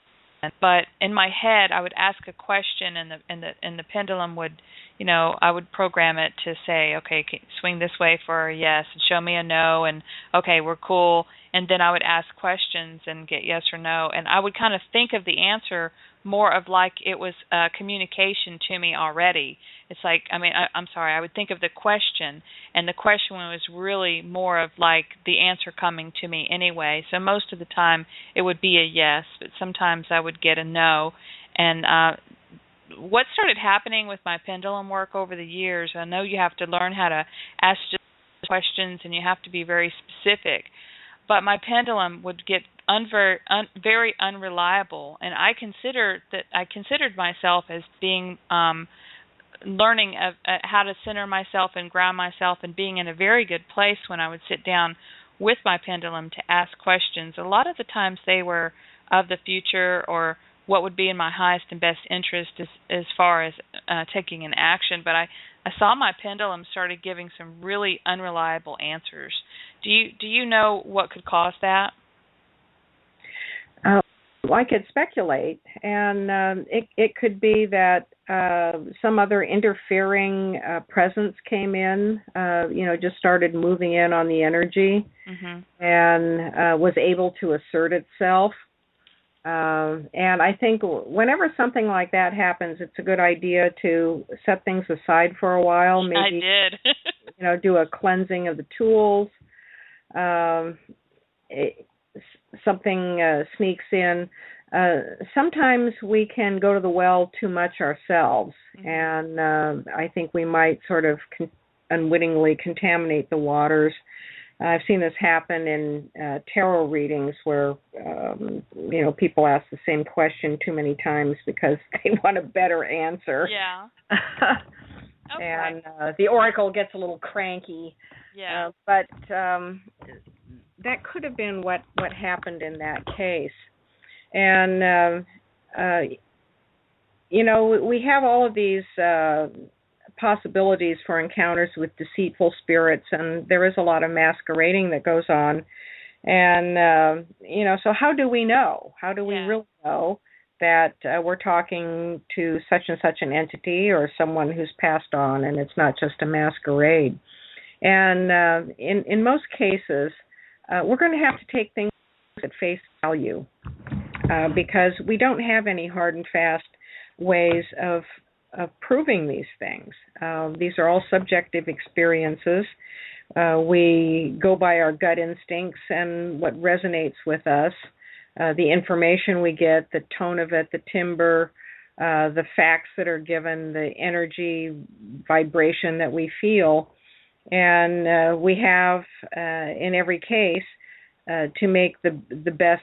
but in my head I would ask a question, and the pendulum would, I would program it to say, okay, swing this way for a yes, and show me a no, and okay, we're cool. And then I would ask questions and get yes or no, and I would kind of think of the answer more of like it was communication to me already. It's like, I'm sorry, I would think of the question, and the question was really more of like the answer coming to me anyway. So most of the time it would be a yes, but sometimes I would get a no. And what started happening with my pendulum work over the years, I know you have to learn how to ask just questions, and you have to be very specific, but my pendulum would get very unreliable, and I considered myself as being learning of how to center myself and ground myself, and being in a very good place when I would sit down with my pendulum to ask questions. A lot of the times they were of the future, or what would be in my highest and best interest as far as taking an action, but I saw my pendulum started giving some really unreliable answers. Do you know what could cause that? I could speculate, and it could be that some other interfering presence came in, just started moving in on the energy, and was able to assert itself. And I think whenever something like that happens, it's a good idea to set things aside for a while. Maybe I did. Do a cleansing of the tools. Something sneaks in. Sometimes we can go to the well too much ourselves, and I think we might sort of unwittingly contaminate the waters. I've seen this happen in tarot readings where, people ask the same question too many times because they want a better answer. Yeah. Okay. And the oracle gets a little cranky. Yeah. But that could have been what happened in that case. And, we have all of these possibilities for encounters with deceitful spirits, and there is a lot of masquerading that goes on. And, so how do we know? How do we really know that we're talking to such and such an entity or someone who's passed on, and it's not just a masquerade? And in most cases, we're going to have to take things at face value because we don't have any hard and fast ways of proving these things. These are all subjective experiences. We go by our gut instincts and what resonates with us, the information we get, the tone of it, the timbre, the facts that are given, the energy, vibration that we feel. And we have, in every case, to make the best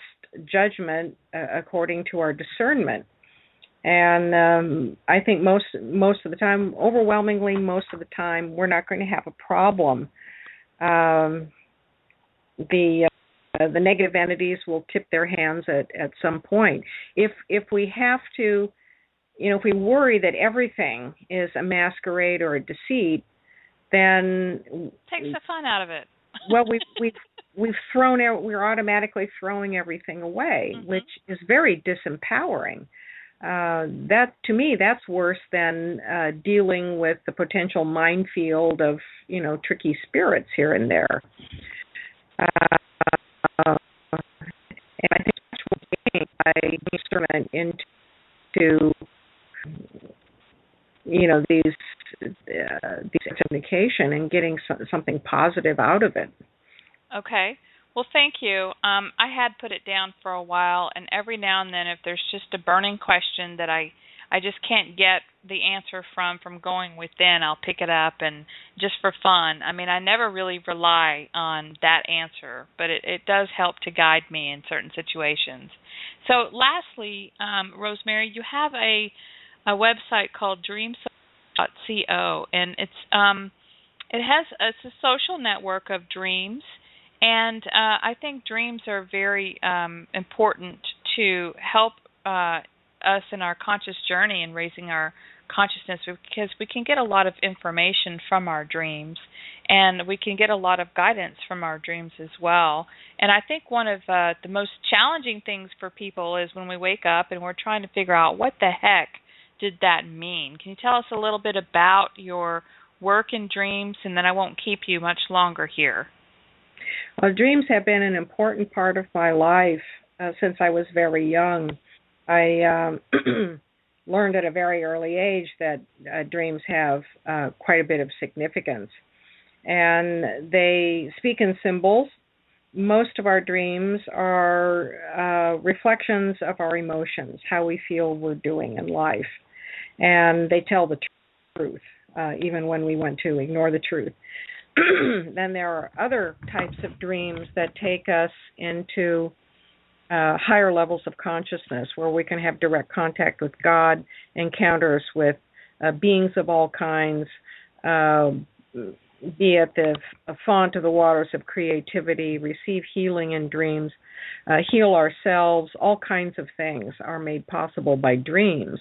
judgment according to our discernment. And I think most of the time, overwhelmingly most of the time, we're not going to have a problem. The negative entities will tip their hands at some point. If we have to, if we worry that everything is a masquerade or a deceit, then takes the fun out of it. Well, we're automatically throwing everything away, which is very disempowering. That, to me, that's worse than dealing with the potential minefield of, tricky spirits here and there. And I think that's what we're getting by instrument into, these communication and getting something positive out of it. Okay. Well, thank you. I had put it down for a while, and every now and then, if there's just a burning question that I just can't get the answer from going within, I'll pick it up, and just for fun. I never really rely on that answer, but it does help to guide me in certain situations. So lastly, Rosemary, you have a website called dreams.co, and it's a social network of dreams. And I think dreams are very important to help us in our conscious journey and raising our consciousness, because we can get a lot of information from our dreams, and we can get a lot of guidance from our dreams as well. And I think one of the most challenging things for people is when we wake up and we're trying to figure out what the heck did that mean. Can you tell us a little bit about your work in dreams, and then I won't keep you much longer here. Well, dreams have been an important part of my life since I was very young. I learned at a very early age that dreams have quite a bit of significance. And they speak in symbols. Most of our dreams are reflections of our emotions, how we feel we're doing in life. And they tell the truth, even when we want to ignore the truth. Then there are other types of dreams that take us into higher levels of consciousness where we can have direct contact with God, encounters with beings of all kinds, be it the font of the waters of creativity, receive healing in dreams, heal ourselves. All kinds of things are made possible by dreams.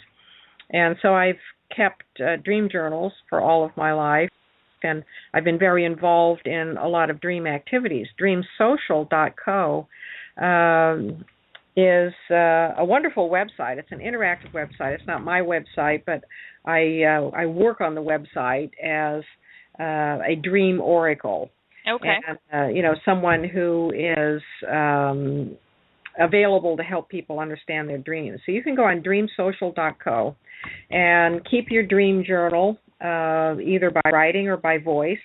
And so I've kept dream journals for all of my life, and I've been very involved in a lot of dream activities. Dreamsocial.co is a wonderful website. It's an interactive website. It's not my website, but I work on the website as a dream oracle. Okay. And, someone who is available to help people understand their dreams. So you can go on dreamsocial.co and keep your dream journal either by writing or by voice.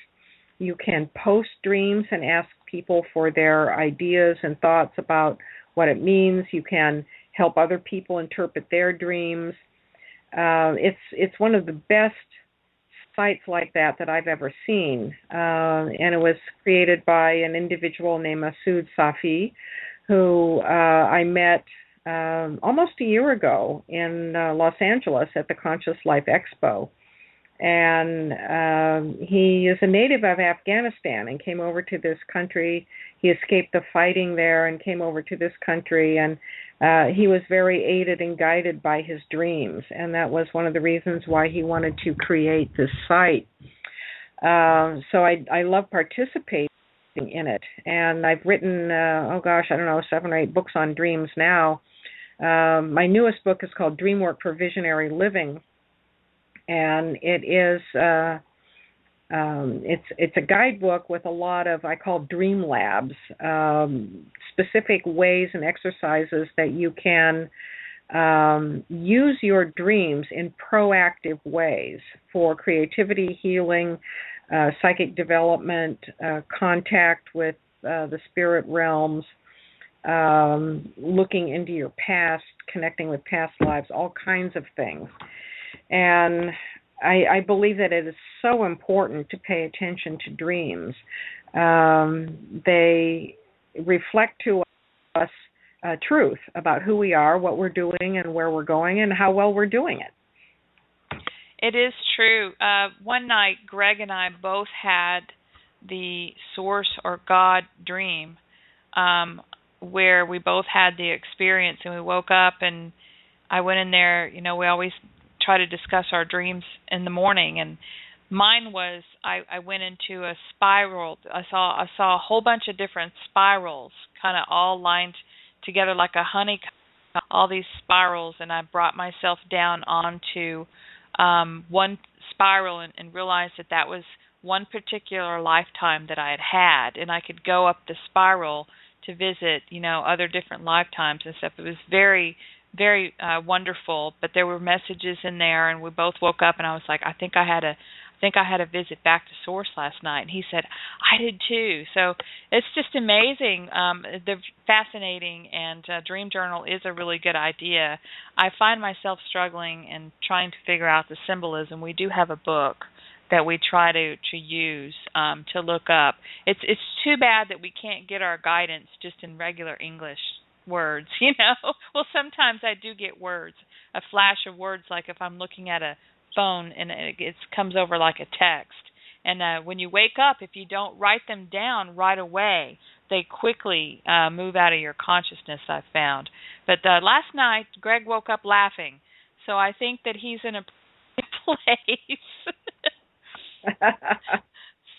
You can post dreams and ask people for their ideas and thoughts about what it means. You can help other people interpret their dreams. It's one of the best sites like that I've ever seen. And it was created by an individual named Masood Safi, who I met almost a year ago in Los Angeles at the Conscious Life Expo. And he is a native of Afghanistan and came over to this country. He escaped the fighting there and came over to this country, and he was very aided and guided by his dreams, and that was one of the reasons why he wanted to create this site. So I love participating in it, and I've written, 7 or 8 books on dreams now. My newest book is called Dreamwork for Visionary Living, and it is it's a guidebook with a lot of, I call dream labs, specific ways and exercises that you can use your dreams in proactive ways for creativity, healing, psychic development, contact with the spirit realms, looking into your past, connecting with past lives, all kinds of things. And I believe that it is so important to pay attention to dreams. They reflect to us truth about who we are, what we're doing, and where we're going, and how well we're doing it. It is true. One night, Greg and I both had the source or God dream, where we both had the experience, and we woke up, and I went in there. We always try to discuss our dreams in the morning, and mine was I went into a spiral. I saw a whole bunch of different spirals, kind of all lined together like a honeycomb, all these spirals, and I brought myself down onto one spiral and realized that was one particular lifetime that I had, and I could go up the spiral to visit, other different lifetimes and stuff. It was very, very wonderful, but there were messages in there, and we both woke up, and I was like, I think I had a visit back to Source last night, and he said, I did too. So it's just amazing. They're fascinating, and Dream Journal is a really good idea. I find myself struggling and trying to figure out the symbolism. We do have a book that we try to use to look up. It's too bad that we can't get our guidance just in regular English words, Well, sometimes I do get words, a flash of words, like if I'm looking at a phone and it comes over like a text. And when you wake up, if you don't write them down right away, they quickly move out of your consciousness, I've found. But last night, Greg woke up laughing, so I think that he's in a place.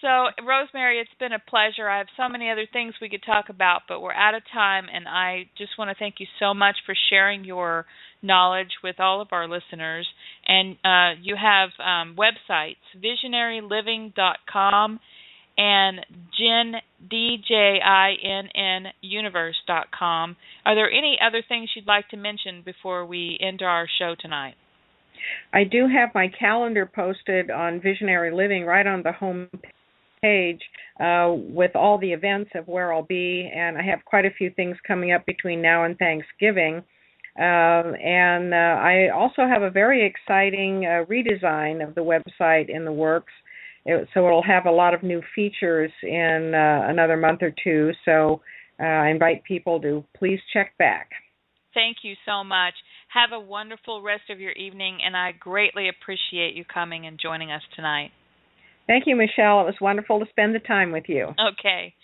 So Rosemary, it's been a pleasure. I have so many other things we could talk about, but we're out of time, and I just want to thank you so much for sharing your knowledge with all of our listeners. And you have websites, visionaryliving.com and Djinn universe.com. Are there any other things you'd like to mention before we end our show tonight? I do have my calendar posted on Visionary Living right on the home page with all the events of where I'll be, and I have quite a few things coming up between now and Thanksgiving. And I also have a very exciting redesign of the website in the works. So it'll have a lot of new features in another month or two. So I invite people to please check back. Thank you so much. Have a wonderful rest of your evening, and I greatly appreciate you coming and joining us tonight. Thank you, Michelle. It was wonderful to spend the time with you. Okay.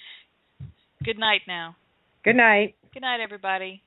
Good night now. Good night. Good night, everybody.